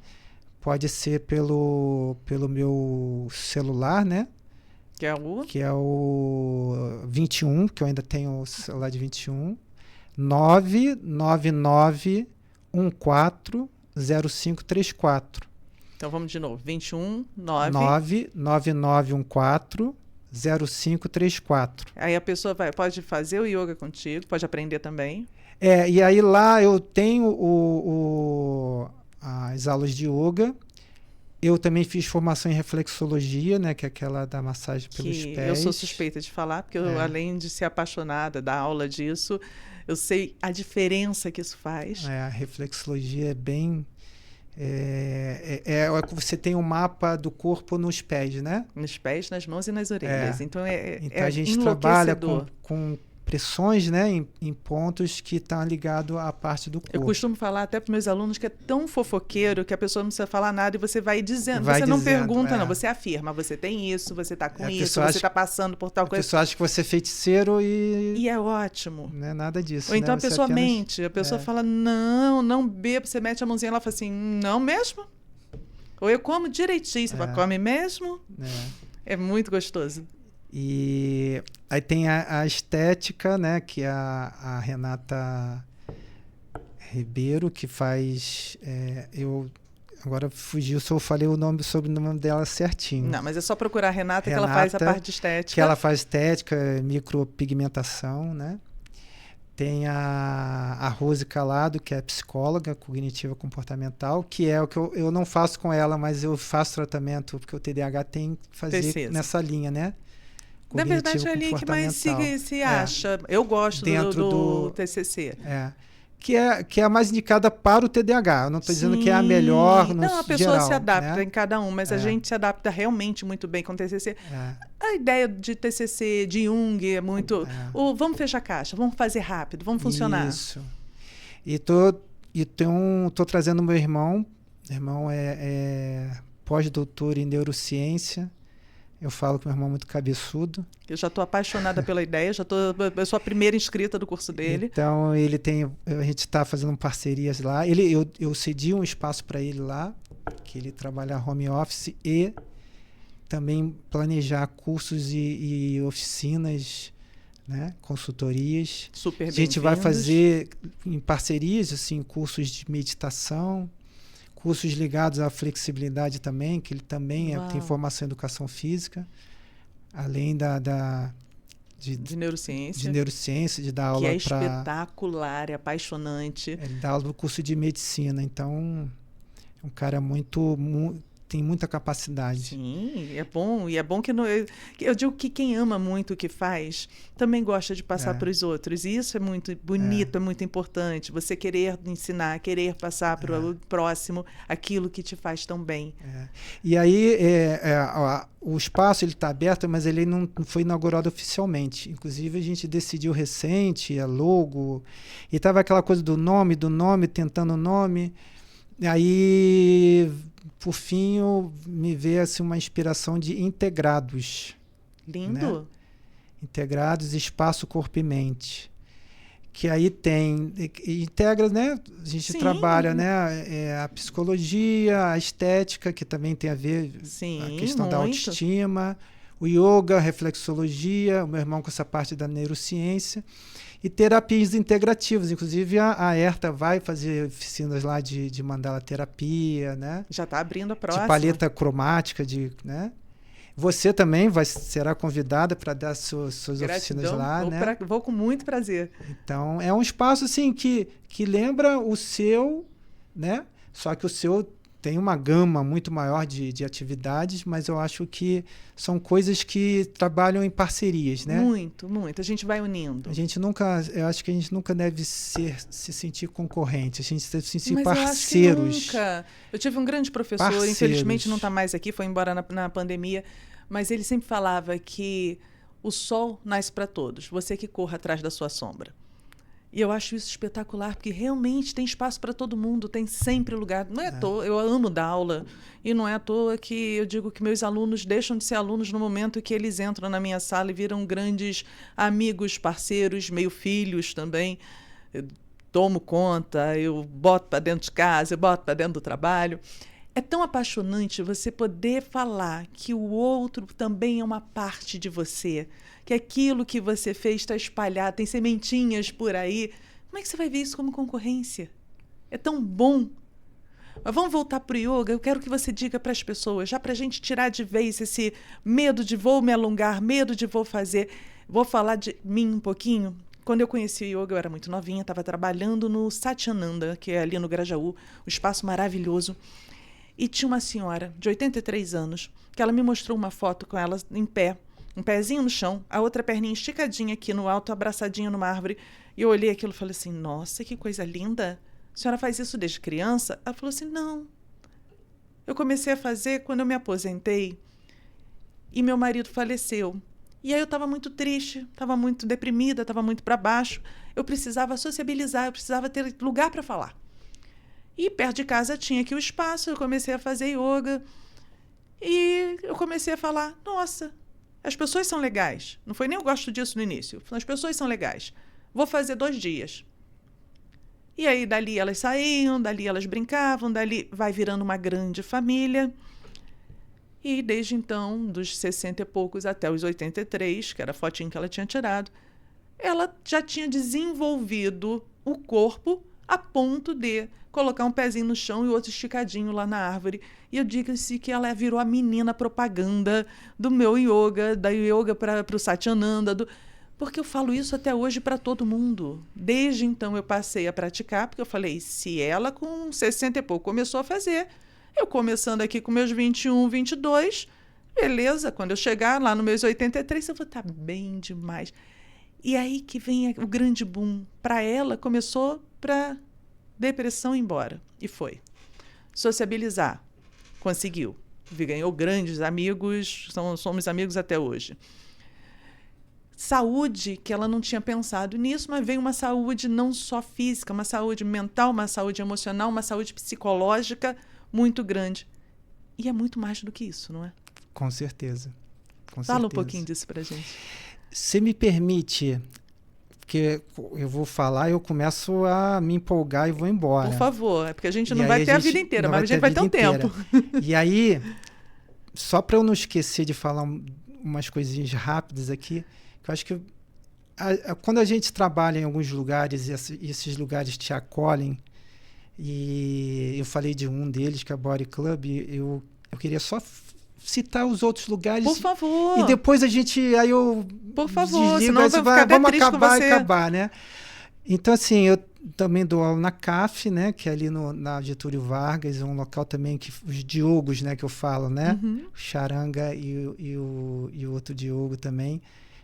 Pode ser pelo meu celular, né? Que é o 21, que eu ainda tenho o celular de 21. 999140534. Então vamos de novo. 999140534. Aí a pessoa pode fazer o yoga contigo, pode aprender também. E aí lá eu tenho as aulas de yoga. Eu também fiz formação em reflexologia, né, que é aquela da massagem pelos pés. Eu sou suspeita de falar, porque eu, além de ser apaixonada da aula disso, eu sei a diferença que isso faz. A reflexologia é bem... você tem um mapa do corpo nos pés, né? Nos pés, nas mãos e nas orelhas. Então a gente trabalha com pressões, né, em pontos que estão ligados à parte do corpo. Eu costumo falar até para meus alunos que é tão fofoqueiro que a pessoa não precisa falar nada e você vai dizendo. Você não pergunta, não. Você afirma. Você tem isso, você está com isso, você está passando por tal coisa. A pessoa acha que você é feiticeiro e é ótimo. Não é nada disso. Ou então né? a pessoa mente. A pessoa fala, não bebo. Você mete a mãozinha e ela fala assim, não mesmo? Ou eu como direitinho. Você fala, come mesmo? É muito gostoso. E aí tem a estética, né, que é a Renata Ribeiro, que faz... agora fugiu se eu falei o sobrenome dela certinho. Não, mas é só procurar a Renata, que ela faz a parte de estética. Que ela faz estética, micropigmentação, né? Tem a Rose Calado, que é psicóloga cognitiva comportamental, que é o que eu não faço com ela, mas eu faço tratamento, porque o TDAH tem que fazer nessa linha, né? Na verdade, é ali que mais se acha. Eu gosto do TCC. Que é a mais indicada para o TDAH. Eu não estou dizendo que é a melhor no Não, a pessoa geral, se adapta, né? em cada um, mas a gente se adapta realmente muito bem com o TCC. A ideia de TCC, de Jung, é muito... vamos fechar a caixa, vamos fazer rápido, vamos funcionar. Isso. E tô trazendo meu irmão. Meu irmão é pós-doutor em neurociência. Eu falo que meu irmão é muito cabeçudo. Eu já estou apaixonada pela ideia, eu sou a primeira inscrita do curso dele. Então, a gente está fazendo parcerias lá. Eu cedi um espaço para ele lá, que ele trabalha home office e também planejar cursos e oficinas, né, consultorias. Super bem-vindos. A gente vai fazer em parcerias, assim, cursos de meditação, cursos ligados à flexibilidade também, que ele também tem formação em educação física, além de neurociência. De neurociência, de dar aula para... Que é espetacular, é apaixonante. Ele dá aula no curso de medicina, então é um cara tem muita capacidade. Sim, é bom. E é bom que... Eu digo que quem ama muito o que faz também gosta de passar para os outros. E isso é muito bonito, é muito importante. Você querer ensinar, querer passar para o próximo aquilo que te faz tão bem. E aí, o espaço está aberto, mas ele não foi inaugurado oficialmente. Inclusive, a gente decidiu recente, a logo, e estava aquela coisa do nome, tentando o nome. Aí... Por fim, me veio assim, uma inspiração de integrados. Lindo! Né? Integrados, espaço, corpo e mente. Que aí integra, né? A gente trabalha, né? A psicologia, a estética, que também tem a ver com a questão da autoestima, o yoga, a reflexologia, o meu irmão com essa parte da neurociência. E terapias integrativas. Inclusive, a Herta vai fazer oficinas lá de mandala terapia, né? Já está abrindo a próxima. De paleta cromática, né? Você também será convidada para dar suas oficinas lá, né? Vou com muito prazer. Então, é um espaço assim que lembra o seu, né? Só que o seu tem uma gama muito maior de atividades, mas eu acho que são coisas que trabalham em parcerias, né? Muito, muito. A gente vai unindo. Eu acho que a gente nunca deve se sentir concorrente, a gente deve se sentir mas parceiros. Eu acho que nunca. Eu tive um grande professor, infelizmente não está mais aqui, foi embora na pandemia, mas ele sempre falava que o sol nasce para todos, você que corra atrás da sua sombra. E eu acho isso espetacular, porque realmente tem espaço para todo mundo, tem sempre lugar. Não é à toa, eu amo dar aula, e não é à toa que eu digo que meus alunos deixam de ser alunos no momento que eles entram na minha sala e viram grandes amigos, parceiros, meio filhos também. Eu tomo conta, eu boto para dentro de casa, eu boto para dentro do trabalho. É tão apaixonante você poder falar que o outro também é uma parte de você, que aquilo que você fez está espalhado, tem sementinhas por aí. Como é que você vai ver isso como concorrência? É tão bom. Mas vamos voltar para o yoga. Eu quero que você diga para as pessoas, já para a gente tirar de vez esse medo de vou me alongar, medo de vou fazer. Vou falar de mim um pouquinho. Quando eu conheci o yoga, eu era muito novinha, estava trabalhando no Satyananda, que é ali no Grajaú, um espaço maravilhoso. E tinha uma senhora de 83 anos, que ela me mostrou uma foto com ela em pé, um pezinho no chão, a outra perninha esticadinha aqui no alto, abraçadinha numa árvore. E eu olhei aquilo e falei assim, nossa, que coisa linda. A senhora faz isso desde criança? Ela falou assim, não. Eu comecei a fazer quando eu me aposentei e meu marido faleceu. E aí eu estava muito triste, estava muito deprimida, estava muito para baixo. Eu precisava sociabilizar, eu precisava ter lugar para falar. E perto de casa tinha aqui o espaço, eu comecei a fazer yoga. E eu comecei a falar, nossa, as pessoas são legais. Não foi nem eu gosto disso no início. As pessoas são legais. Vou fazer 2 dias. E aí, dali elas saíam, dali elas brincavam, dali vai virando uma grande família. E desde então, dos 60 e poucos até os 83, que era a fotinha que ela tinha tirado, ela já tinha desenvolvido o corpo a ponto de colocar um pezinho no chão e outro esticadinho lá na árvore. E eu digo-se que ela virou a menina propaganda do meu yoga, da yoga para o Satyananda, porque eu falo isso até hoje para todo mundo. Desde então eu passei a praticar, porque eu falei, se ela com 60 e pouco começou a fazer, eu começando aqui com meus 21, 22, beleza, quando eu chegar lá no meus 83, eu vou estar bem demais. E aí que vem o grande boom. Para ela, começou para depressão ir embora. E foi. Sociabilizar. Conseguiu. Ganhou grandes amigos, somos amigos até hoje. Saúde, que ela não tinha pensado nisso, mas veio uma saúde não só física, uma saúde mental, uma saúde emocional, uma saúde psicológica muito grande. E é muito mais do que isso, não é? Com certeza. Fala um pouquinho disso pra gente. Se me permite, porque eu vou falar e eu começo a me empolgar e vou embora. Por favor, é porque a gente não vai ter a vida inteira, mas a gente vai ter um tempo. E aí, só para eu não esquecer de falar umas coisinhas rápidas aqui, que eu acho que quando a gente trabalha em alguns lugares e esses lugares te acolhem, e eu falei de um deles, que é a Body Club, eu queria só citar os outros lugares. Por favor. E depois a gente... Aí eu Por favor, desligo, senão vamos acabar, né? Então, assim, eu também dou aula na CAF, né? Que é ali na Getúlio Vargas, um local também que os Diogos, né? Que eu falo, né? Uhum. O Charanga e o outro Diogo também.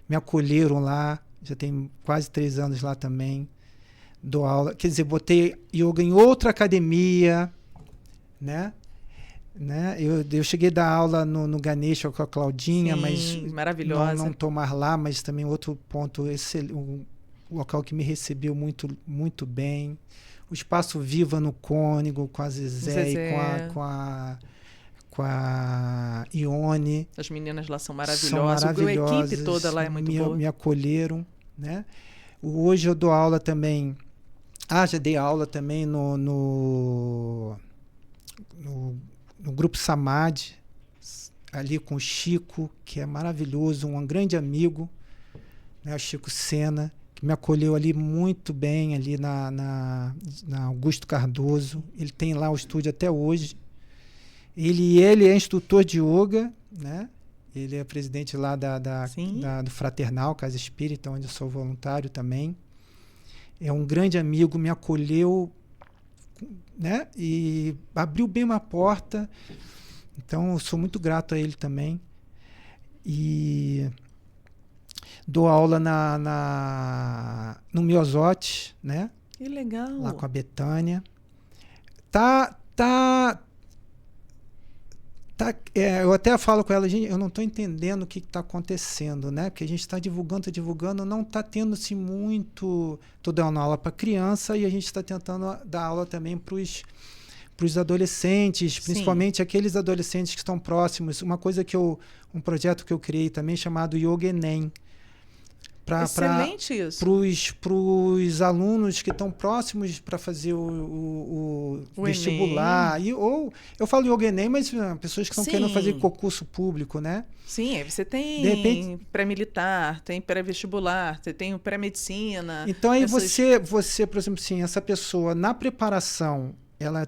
Me acolheram lá, já tem quase 3 anos lá também. Dou aula, quer dizer, botei yoga em outra academia, né? Eu cheguei a dar aula no Ganesha com a Claudinha, mas maravilhosa. Não estou mais lá, mas também outro ponto, um local que me recebeu muito, muito bem. O Espaço Viva no Cônigo, com a Zezé. E com a Ione. As meninas lá são maravilhosas. A equipe toda lá é muito boa. Me acolheram, né? Hoje eu dou aula também. Já dei aula também no Grupo Samadhi, ali com o Chico, que é maravilhoso, um grande amigo, né, o Chico Sena, que me acolheu ali muito bem, ali na Augusto Cardoso. Ele tem lá o estúdio até hoje. Ele é instrutor de yoga, né? Ele é presidente lá do Fraternal, Casa Espírita, onde eu sou voluntário também. É um grande amigo, me acolheu, né? E abriu bem uma porta. Então, eu sou muito grato a ele também. E dou aula no Miosote, né? Que legal. Lá com a Betânia. Eu até falo com ela, gente, eu não estou entendendo o que está acontecendo, né? Porque a gente está divulgando, não está tendo assim muito. Estou dando aula para criança e a gente está tentando dar aula também para os adolescentes, principalmente aqueles adolescentes que estão próximos. Um projeto que eu criei também chamado Yoga Enem. Excelente isso. Para os alunos que estão próximos para fazer o vestibular. Ou eu falo Yoga Enem, mas pessoas que estão querendo fazer concurso público, né? Sim, aí você tem pré-militar, tem pré-vestibular, você tem o pré-medicina. Então aí você, por exemplo, assim, essa pessoa na preparação, ela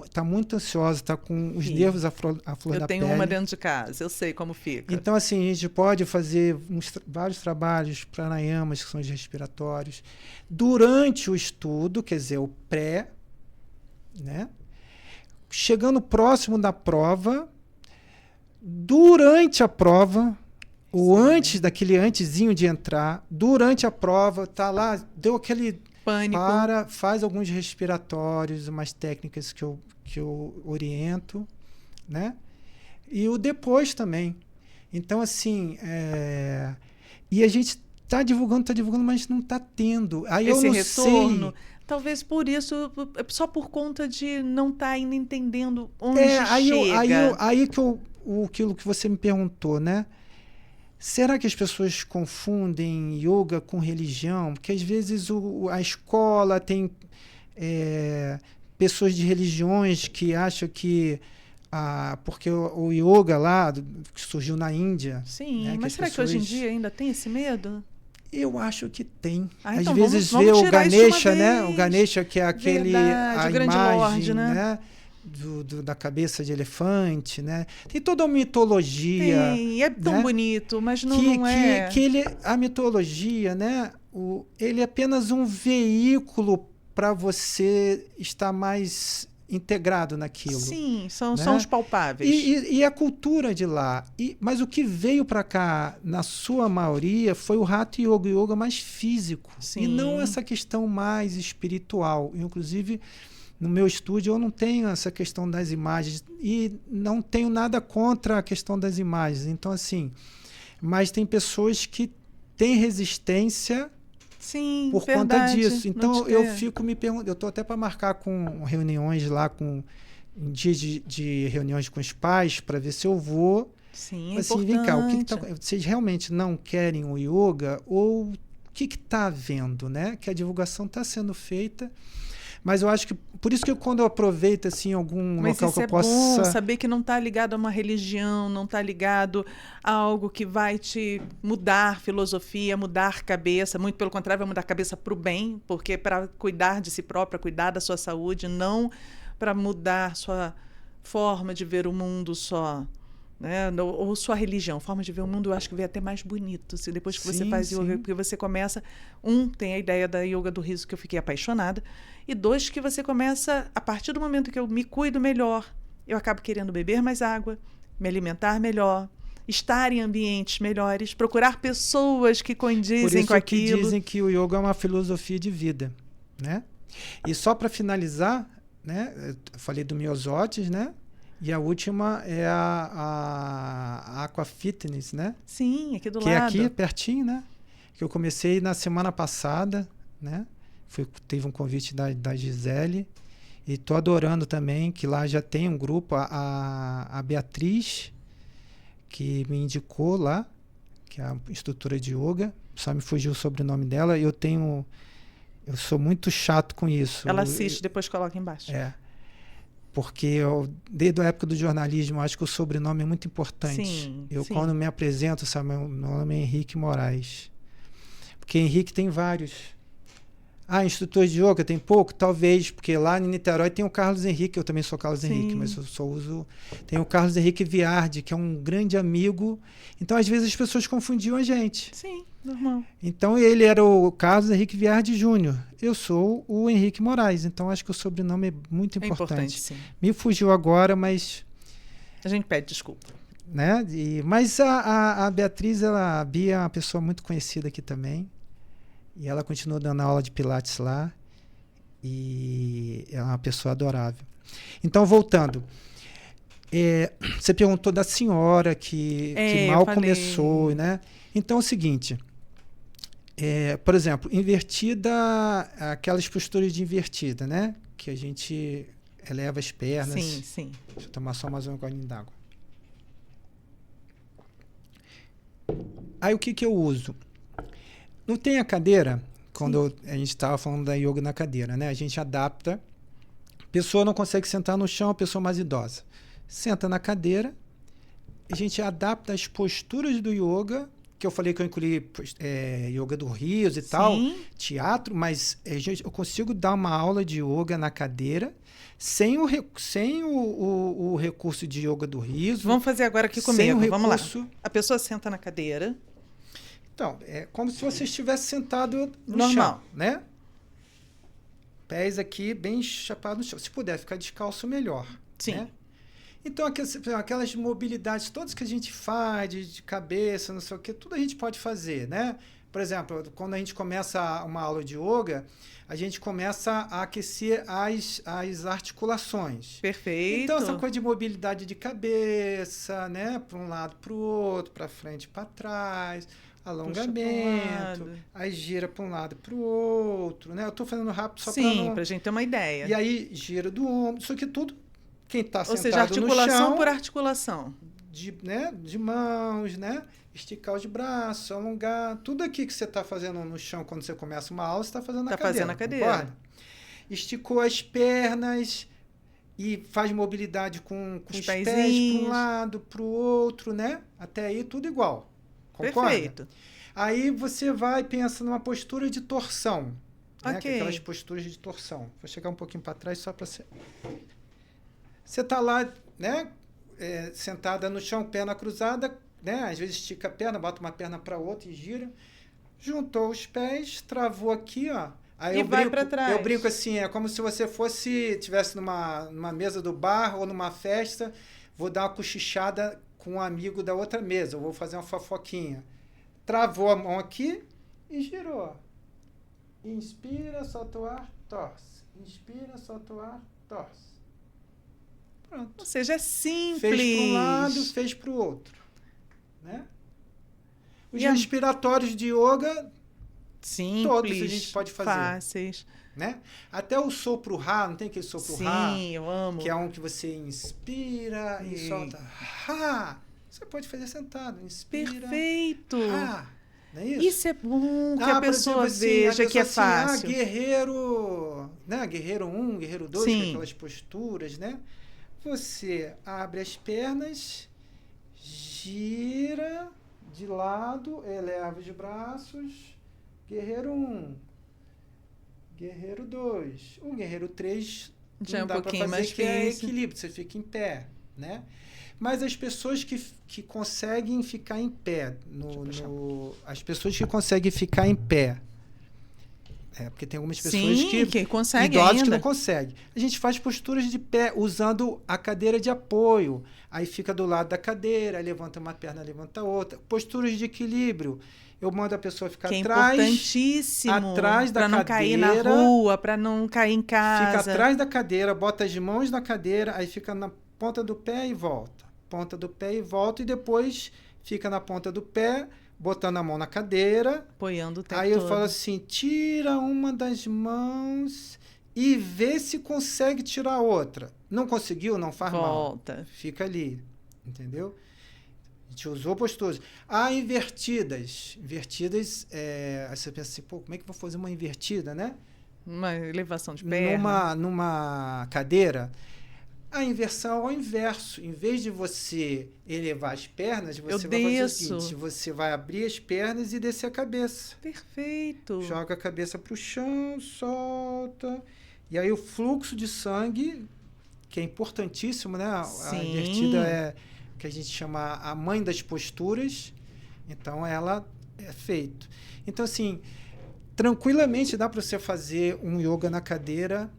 está muito ansiosa, está com os nervos à flor da pele. Eu tenho uma dentro de casa, eu sei como fica. Então, assim, a gente pode fazer vários trabalhos, pranayamas, que são os respiratórios, durante o estudo, quer dizer, o pré, né? Chegando próximo da prova, durante a prova, ou antezinho de entrar, durante a prova, tá lá, deu aquele... Pânico. Faz alguns respiratórios, umas técnicas que eu oriento, né? E o depois também. Então, assim, e a gente está divulgando, mas não está tendo. Aí esse eu não retorno, sei. talvez por isso, só por conta de não estar ainda entendendo onde chega. Aí aquilo que você me perguntou, né? Será que as pessoas confundem yoga com religião? Porque às vezes a escola tem pessoas de religiões que acham que... porque o yoga lá, que surgiu na Índia... Sim, né, mas será que hoje em dia ainda tem esse medo? Eu acho que tem. Às então vezes vê o Ganesha, né? O Ganesha, que é aquele... Verdade, a grande imagem, lorde, né? Da cabeça de elefante, né? Tem toda uma mitologia. Tem, é tão bonito, mas não é. A mitologia, né? Ele é apenas um veículo para você estar mais integrado naquilo. Sim, são né? os palpáveis. E a cultura de lá. Mas o que veio para cá, na sua maioria, foi o Hatha Yoga, o yoga mais físico. Sim. E não essa questão mais espiritual. Inclusive, no meu estúdio, eu não tenho essa questão das imagens. E não tenho nada contra a questão das imagens. Então, assim, mas tem pessoas que têm resistência... Sim, por verdade, conta disso. Então, eu fico me perguntando... Eu estou até para marcar com reuniões lá, em dias de reuniões com os pais, para ver se eu vou. Sim, assim, vem cá, vocês realmente não querem o yoga? Ou o que está havendo? Né? Que a divulgação está sendo feita. Mas eu acho que... Por isso que quando eu aproveito assim, algum local que eu possa... Mas isso é bom, saber que não está ligado a uma religião, não está ligado a algo que vai te mudar filosofia, mudar cabeça. Muito pelo contrário, vai mudar a cabeça para o bem, porque para cuidar de si própria, cuidar da sua saúde, não para mudar sua forma de ver o mundo só. Né? Ou sua religião, forma de ver o mundo, eu acho que vem até mais bonito. Se depois que você faz yoga, porque você começa... tem a ideia da yoga do riso, que eu fiquei apaixonada. E 2, que você começa, a partir do momento que eu me cuido melhor, eu acabo querendo beber mais água, me alimentar melhor, estar em ambientes melhores, procurar pessoas que condizem com aquilo. Por isso que dizem que o yoga é uma filosofia de vida. Né? E só para finalizar, né? Eu falei do Myosotis, né? E a última é a Aqua Fitness, né? Sim, aqui do lado. Que é aqui, pertinho, né? Que eu comecei na semana passada, né? Teve um convite da Gisele. E tô adorando também, que lá já tem um grupo, a Beatriz, que me indicou lá, que é a instrutora de yoga. Só me fugiu o sobrenome dela. Eu sou muito chato com isso. Ela assiste, depois coloca embaixo. Porque desde a época do jornalismo, acho que o sobrenome é muito importante. Sim, quando me apresento, sabe, meu nome é Henrique Moraes. Porque Henrique tem vários. Instrutor de yoga tem pouco? Talvez, porque lá em Niterói tem o Carlos Henrique, eu também sou Carlos Henrique, mas eu só uso... Tem o Carlos Henrique Viardi, que é um grande amigo. Então, às vezes, as pessoas confundiam a gente. Sim, normal. Então, ele era o Carlos Henrique Viardi Júnior. Eu sou o Henrique Moraes. Então, acho que o sobrenome é muito importante. É importante, sim. Me fugiu agora, mas... A gente pede desculpa. Né? Mas a Beatriz, a Bia é uma pessoa muito conhecida aqui também. E ela continua dando aula de Pilates lá. E é uma pessoa adorável. Então, voltando. Você perguntou da senhora que mal começou, né? Então, é o seguinte. Por exemplo, invertida, aquelas posturas de invertida, né? Que a gente eleva as pernas. Sim, sim. Deixa eu tomar só mais um golinho d'água. Aí, o que eu uso? Não tem a cadeira, quando a gente estava falando da yoga na cadeira, né? A gente adapta. A pessoa não consegue sentar no chão, a pessoa mais idosa. Senta na cadeira, a gente adapta as posturas do yoga, que eu falei que eu incluí yoga do riso e tal, teatro, mas eu consigo dar uma aula de yoga na cadeira sem o recurso de yoga do riso. Vamos fazer agora aqui comigo, vamos lá. A pessoa senta na cadeira. Então, é como se você estivesse sentado no normal, chão, né? Pés aqui bem chapados no chão. Se puder ficar descalço, melhor. Sim. Né? Então, aquelas mobilidades todas que a gente faz, de cabeça, não sei o quê, tudo a gente pode fazer, né? Por exemplo, quando a gente começa uma aula de yoga, a gente começa a aquecer as articulações. Perfeito. Então, essa coisa de mobilidade de cabeça, né? Para um lado, para o outro, para frente, para trás... alongamento, aí gira para um lado para o outro, né? Eu estou fazendo rápido só para a gente ter uma ideia. E aí gira do ombro, isso aqui tudo, quem está sentado no chão... Ou seja, articulação por articulação. De mãos, né? Esticar os braços, alongar, tudo aqui que você está fazendo no chão quando você começa uma aula, você está fazendo na cadeira. Está fazendo na cadeira. Concorda? Esticou as pernas e faz mobilidade com os pés para um lado, para o outro, né? Até aí tudo igual. Concorda? Perfeito. Aí você vai e pensa numa postura de torção. Né? Aquelas posturas de torção. Vou chegar um pouquinho para trás só para você... Você está lá, né? Sentada no chão, perna cruzada, né? Às vezes estica a perna, bota uma perna para outra e gira. Juntou os pés, travou aqui, ó. Aí e vai para trás. Eu brinco assim, é como se você tivesse numa mesa do bar ou numa festa, vou dar uma cochichada com um amigo da outra mesa, eu vou fazer uma fofoquinha. Travou a mão aqui e girou. Inspira, solta o ar, torce. Inspira, solta o ar, torce. Pronto. Ou seja, é simples. Fez para um lado, fez para o outro. Né? Os respiratórios de yoga, simples, todos a gente pode fazer. Fáceis. Né? Até o sopro Rá, não tem aquele sopro Rá? Sim, eu amo. Que é um que você inspira e solta Rá. Você pode fazer sentado. Inspira. Perfeito. Rá. Não é isso? Isso é bom que a pessoa veja que é fácil. Guerreiro, né? Guerreiro 1, guerreiro 2, que é aquelas posturas, né? Você abre as pernas, gira de lado, eleva os braços. Guerreiro 1. Guerreiro 2. O guerreiro 3 já é um pouquinho fazer, mais que difícil. É equilíbrio, você fica em pé, né? Mas as pessoas que conseguem ficar em pé, as pessoas que conseguem ficar em pé, porque tem algumas pessoas que conseguem idosos ainda. que não conseguem. A gente faz posturas de pé usando a cadeira de apoio. Aí fica do lado da cadeira, levanta uma perna, levanta outra. Posturas de equilíbrio. Eu mando a pessoa ficar atrás. Importantíssimo. Atrás da cadeira. Para não cair na rua, para não cair em casa. Fica atrás da cadeira, bota as mãos na cadeira, aí fica na ponta do pé e volta. Ponta do pé e volta, e depois fica na ponta do pé, botando a mão na cadeira. Apoiando o tempo Aí eu todo. falo assim, tira uma das mãos e vê se consegue tirar a outra. Não conseguiu, não faz mal. Volta. Fica ali, entendeu? A gente usou posturas. Invertidas. Invertidas, aí você pensa assim, como é que eu vou fazer uma invertida, né? Uma elevação de perna. Numa cadeira. A inversão ao inverso. Em vez de você elevar as pernas, você vai fazer o seguinte, você vai abrir as pernas e descer a cabeça. Perfeito. Joga a cabeça para o chão, solta. E aí o fluxo de sangue, que é importantíssimo, né? Sim. A invertida é o que a gente chama a mãe das posturas. Então, ela é feito. Então, assim, tranquilamente dá para você fazer um yoga na cadeira.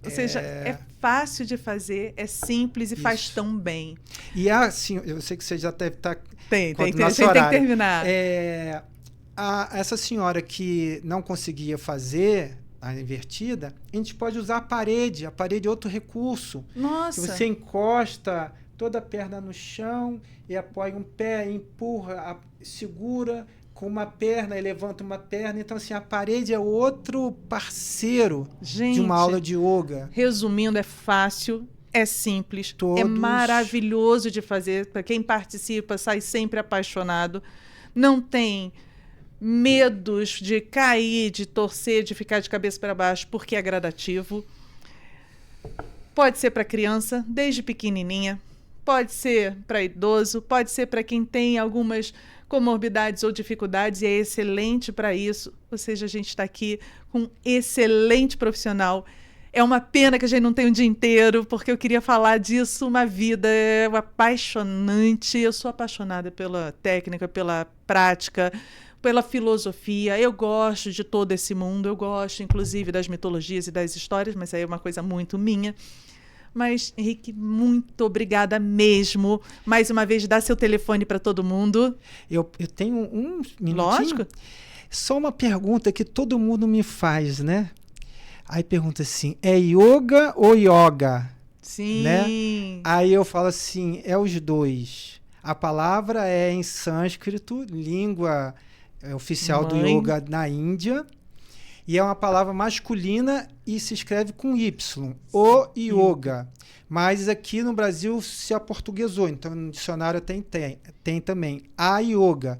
Ou seja, é fácil de fazer, é simples e faz tão bem. E assim, eu sei que você já deve estar... A gente tem que terminar. Essa senhora que não conseguia fazer a invertida, a gente pode usar a parede. A parede é outro recurso. Nossa! Que você encosta toda a perna no chão e apoia um pé, empurra, segura com uma perna e levanta uma perna. Então, assim, a parede é outro parceiro de uma aula de yoga. Resumindo, é fácil, é simples, é maravilhoso de fazer. Para quem participa, sai sempre apaixonado. Não tem medos de cair, de torcer, de ficar de cabeça para baixo, porque é gradativo. Pode ser para criança, desde pequenininha. Pode ser para idoso, pode ser para quem tem algumas comorbidades ou dificuldades, e é excelente para isso. Ou seja, a gente está aqui com um excelente profissional. É uma pena que a gente não tem o dia inteiro, porque eu queria falar disso uma vida. É apaixonante. Eu sou apaixonada pela técnica, pela prática, pela filosofia. Eu gosto de todo esse mundo. Eu gosto, inclusive, das mitologias e das histórias, mas aí é uma coisa muito minha. Mas, Henrique, muito obrigada mesmo. Mais uma vez, dá seu telefone para todo mundo. Eu tenho um minutinho. Lógico. Só uma pergunta que todo mundo me faz, né? Aí pergunta assim, é yoga ou yoga? Sim. Né? Aí eu falo assim, é os dois. A palavra é em sânscrito, língua oficial do yoga na Índia. E é uma palavra masculina e se escreve com Y, o yoga. Mas aqui no Brasil se aportuguesou, então no dicionário tem também a yoga.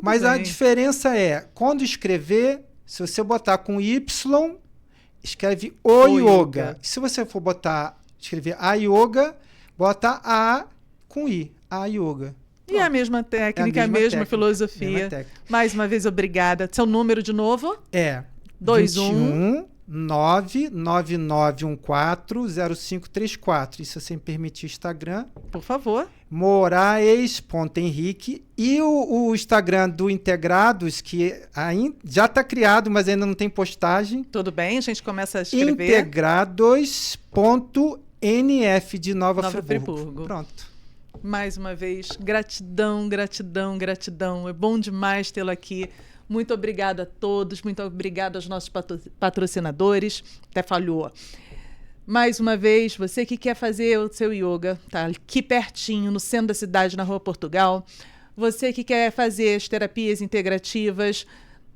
Mas a diferença é, quando escrever, se você botar com Y, escreve o yoga. Se você for escrever a yoga, bota a com I, a yoga. E a mesma técnica, a mesma filosofia. Mais uma vez, obrigada. Seu número de novo? 21 999140534. E se você me permitir o Instagram? Por favor. Moraes.Henrique, e o Instagram do Integrados, que já está criado, mas ainda não tem postagem. Tudo bem, a gente começa a escrever. Integrados.nf de Nova Friburgo. Pronto. Mais uma vez, gratidão, gratidão, gratidão. É bom demais tê-lo aqui. Muito obrigada a todos, muito obrigada aos nossos patrocinadores. Até falhou. Mais uma vez, você que quer fazer o seu yoga, tá aqui pertinho, no centro da cidade, na Rua Portugal. Você que quer fazer as terapias integrativas,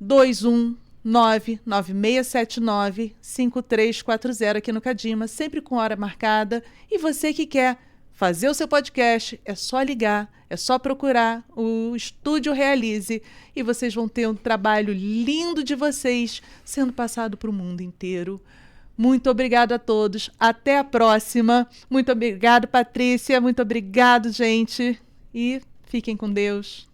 219-9679-5340 aqui no Cadima, sempre com hora marcada. E você que quer fazer o seu podcast, é só ligar, é só procurar o Estúdio Realize e vocês vão ter um trabalho lindo de vocês sendo passado para o mundo inteiro. Muito obrigado a todos. Até a próxima. Muito obrigado, Patrícia. Muito obrigado, gente. E fiquem com Deus.